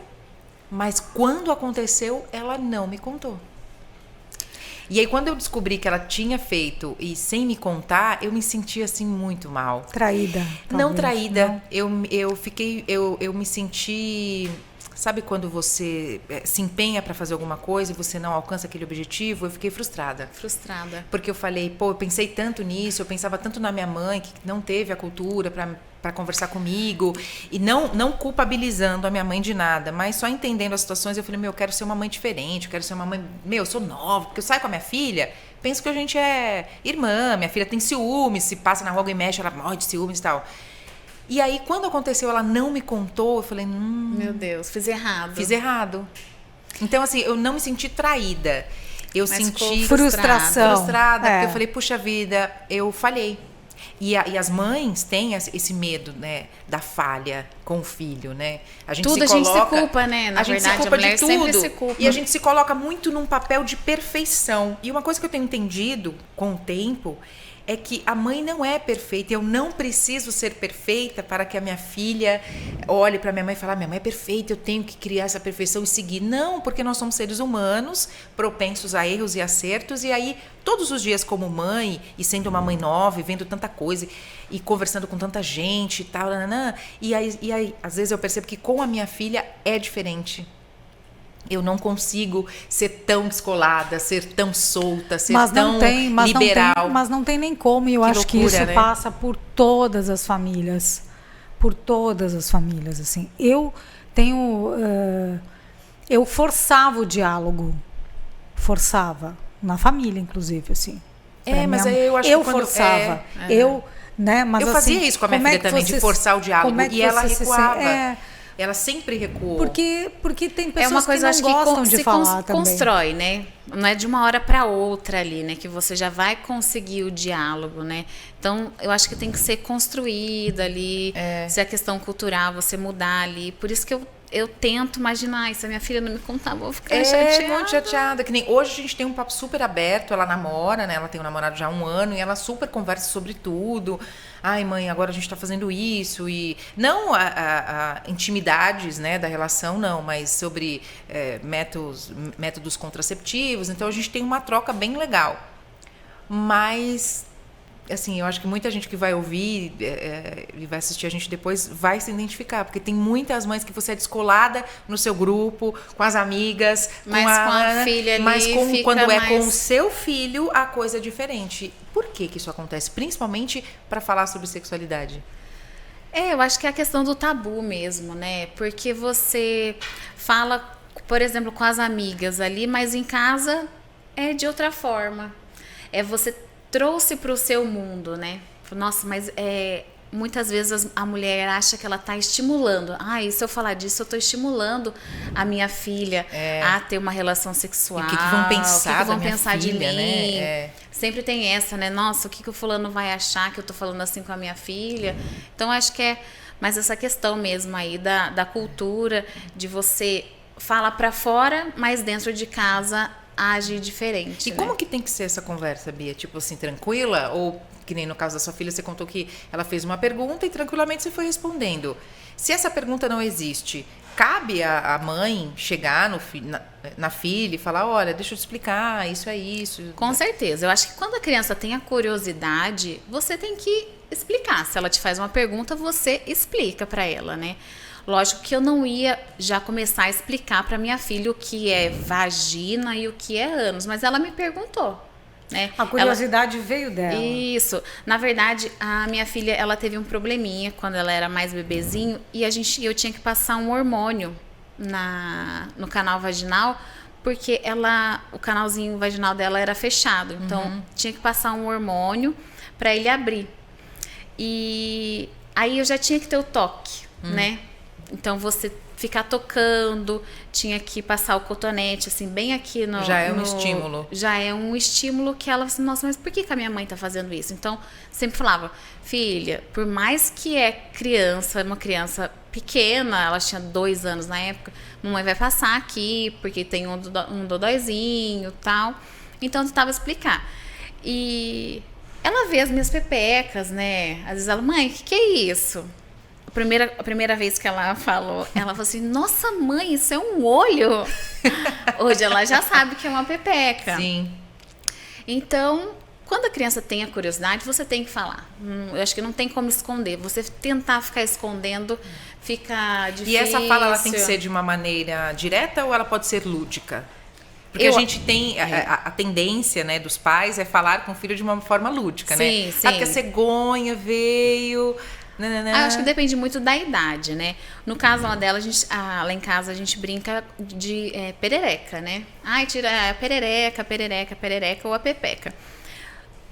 S3: Mas quando aconteceu, ela não me contou. E aí, quando eu descobri que ela tinha feito e sem me contar, eu me senti assim muito mal.
S2: Traída.
S3: Não
S2: talvez,
S3: traída.
S2: Não.
S3: Eu me senti. Sabe quando você se empenha para fazer alguma coisa e você não alcança aquele objetivo? Eu fiquei frustrada.
S1: Frustrada.
S3: Porque eu falei, pô, eu pensei tanto nisso, eu pensava tanto na minha mãe, que não teve a cultura para conversar comigo. E não culpabilizando a minha mãe de nada, mas só entendendo as situações, eu falei, eu quero ser uma mãe diferente, eu quero ser uma mãe... eu sou nova, porque eu saio com a minha filha, penso que a gente é irmã, minha filha tem ciúmes, se passa na rua alguém mexe, ela morre de ciúmes e tal. E aí, quando aconteceu, ela não me contou, eu falei,
S1: meu Deus, fiz errado.
S3: Fiz errado. Então, assim, eu não me senti traída. Eu senti
S2: frustrada.
S3: Porque eu falei, puxa vida, eu falhei. E as mães têm esse medo, né, da falha com o filho, né?
S1: A gente se culpa, né? Na verdade, a mulher sempre se culpa.
S3: E a gente se coloca muito num papel de perfeição. E uma coisa que eu tenho entendido com o tempo é que a mãe não é perfeita. Eu não preciso ser perfeita para que a minha filha olhe para minha mãe e fale, minha mãe é perfeita, eu tenho que criar essa perfeição e seguir. Não, porque nós somos seres humanos, propensos a erros e acertos, e aí, todos os dias como mãe, e sendo uma mãe nova, e vendo tanta coisa, e conversando com tanta gente e tal, e aí, às vezes eu percebo que com a minha filha é diferente. Eu não consigo ser tão descolada, ser tão solta, ser tão liberal.
S2: Mas não tem nem como. E eu acho que isso passa por todas as famílias. Por todas as famílias, assim. Eu forçava o diálogo. Forçava. Na família, inclusive, assim.
S3: Mas aí eu acho que quando...
S2: forçava. Mas
S3: eu fazia isso com a minha filha também, de forçar o diálogo. E ela recuava. Ela sempre recuou.
S2: Porque tem pessoas
S1: uma coisa,
S2: que não gostam de falar também.
S1: Constrói, né? Não é de uma hora para outra ali, né? Que você já vai conseguir o diálogo, né? Então, eu acho que tem que ser construída ali. Se a questão cultural, você mudar ali. Por isso que eu tento imaginar, se a minha filha não me contar, vou ficar chateada.
S3: Muito chateada. Que nem hoje a gente tem um papo super aberto, ela namora, né? Ela tem um namorado já há 1 ano e ela super conversa sobre tudo. Ai, mãe, agora a gente tá fazendo isso. E não a intimidades, né, da relação, não, mas sobre métodos contraceptivos. Então a gente tem uma troca bem legal. Mas... assim, eu acho que muita gente que vai ouvir e vai assistir a gente depois vai se identificar, porque tem muitas mães que você é descolada no seu grupo, com as amigas,
S1: mas com a filha ali,
S3: mas quando é com o seu filho, a coisa é diferente. Por que isso acontece? Principalmente para falar sobre sexualidade.
S1: Eu acho que é a questão do tabu mesmo, né? Porque você fala, por exemplo, com as amigas ali, mas em casa é de outra forma. Você trouxe para o seu mundo, né? Nossa, mas muitas vezes a mulher acha que ela está estimulando. E se eu falar disso, eu estou estimulando a minha filha a ter uma relação sexual.
S3: E o que vão pensar,
S1: o que vão pensar
S3: filha,
S1: de mim?
S3: Né?
S1: Sempre tem essa, né? Nossa, o que o fulano vai achar que eu estou falando assim com a minha filha? Então, acho que é mais essa questão mesmo aí da cultura, de você falar para fora, mas dentro de casa age diferente.
S3: E como que tem que ser essa conversa, Bia? Tipo assim, tranquila? Ou, que nem no caso da sua filha, você contou que ela fez uma pergunta e tranquilamente você foi respondendo. Se essa pergunta não existe, cabe a mãe chegar na filha e falar, olha, deixa eu te explicar, isso é isso.
S1: Com certeza. Eu acho que quando a criança tem a curiosidade, você tem que explicar. Se ela te faz uma pergunta, você explica para ela, né? Lógico que eu não ia já começar a explicar para minha filha o que é vagina e o que é ânus, mas ela me perguntou. Né?
S2: A curiosidade veio dela.
S1: Isso. Na verdade, a minha filha, ela teve um probleminha quando ela era mais bebezinho e eu tinha que passar um hormônio no canal vaginal, porque o canalzinho vaginal dela era fechado. Então, tinha que passar um hormônio para ele abrir. E aí eu já tinha que ter o toque, né? Então, você ficar tocando, tinha que passar o cotonete, assim, bem aqui no...
S3: Já é um estímulo. Já
S1: é um estímulo que ela, assim, nossa, mas por que a minha mãe tá fazendo isso? Então, sempre falava, filha, por mais que uma criança pequena, ela tinha 2 anos na época, mamãe vai passar aqui, porque tem um dodóizinho e tal. Então, eu tentava explicar. E ela vê as minhas pepecas, né? Às vezes ela, mãe, o que é isso? A primeira vez que ela falou assim, nossa mãe, isso é um olho. Hoje ela já sabe que é uma pepeca.
S3: Sim.
S1: Então, quando a criança tem a curiosidade, você tem que falar. Eu acho que não tem como esconder. Você tentar ficar escondendo fica difícil.
S3: E essa fala, ela tem que ser de uma maneira direta ou ela pode ser lúdica? Porque a gente tem a tendência, né, dos pais é falar com o filho de uma forma lúdica,
S1: sim,
S3: né?
S1: Sim.
S3: Porque a cegonha veio...
S1: acho que depende muito da idade, né? No caso lá dela, lá em casa a gente brinca de perereca, né? Ai, tira a perereca ou a pepeca.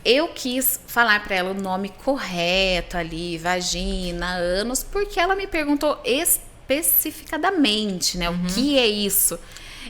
S1: Eu quis falar para ela o nome correto ali, vagina, ânus, porque ela me perguntou especificadamente, né? O que é isso?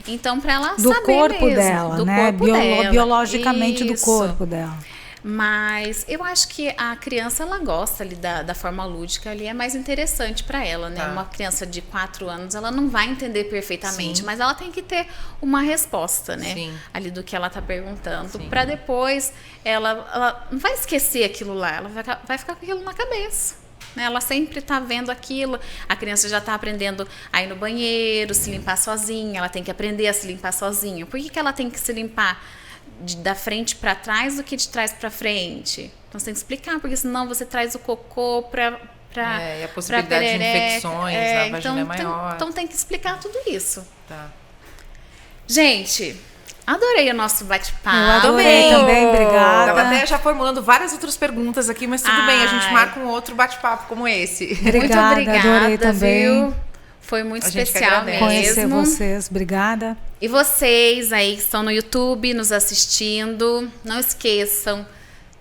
S1: Então, para ela
S2: do
S1: saber
S2: corpo
S1: mesmo,
S2: dela,
S1: do
S2: né?
S1: corpo dela.
S2: Biologicamente
S1: Isso.
S2: do corpo dela.
S1: Mas eu acho que a criança, ela gosta ali da forma lúdica, ali é mais interessante para ela, né?
S3: Tá.
S1: Uma criança de 4 anos, ela não vai entender perfeitamente,
S3: Sim.
S1: mas ela tem que ter uma resposta, né?
S3: Sim.
S1: Ali do que ela tá perguntando,
S3: Sim.
S1: para depois ela não vai esquecer aquilo lá, ela vai ficar com aquilo na cabeça. Né? Ela sempre tá vendo aquilo, a criança já tá aprendendo a ir no banheiro, se limpar sozinha, ela tem que aprender a se limpar sozinha. Por que ela tem que se limpar da frente para trás do que de trás para frente? Então você tem que explicar, porque senão você traz o cocô
S3: e a possibilidade de infecções na vagina é maior.
S1: Então tem que explicar tudo isso.
S3: Tá.
S1: Gente, adorei o nosso bate-papo.
S2: Eu adorei também, obrigada.
S3: Estava até já formulando várias outras perguntas aqui, mas tudo bem, a gente marca um outro bate-papo como esse.
S2: Obrigada,
S1: muito obrigada,
S2: adorei também.
S1: Viu? Foi muito especial mesmo.
S2: Conhecer vocês, obrigada.
S1: E vocês aí que estão no YouTube nos assistindo, não esqueçam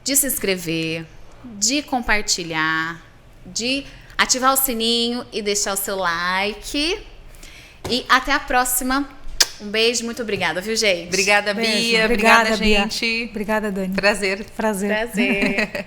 S1: de se inscrever, de compartilhar, de ativar o sininho e deixar o seu like. E até a próxima. Um beijo, muito obrigada, viu, gente?
S3: Obrigada,
S2: Beijo.
S3: Bia. Obrigada, gente.
S2: Bia. Obrigada, Dani.
S3: Prazer.
S1: Prazer.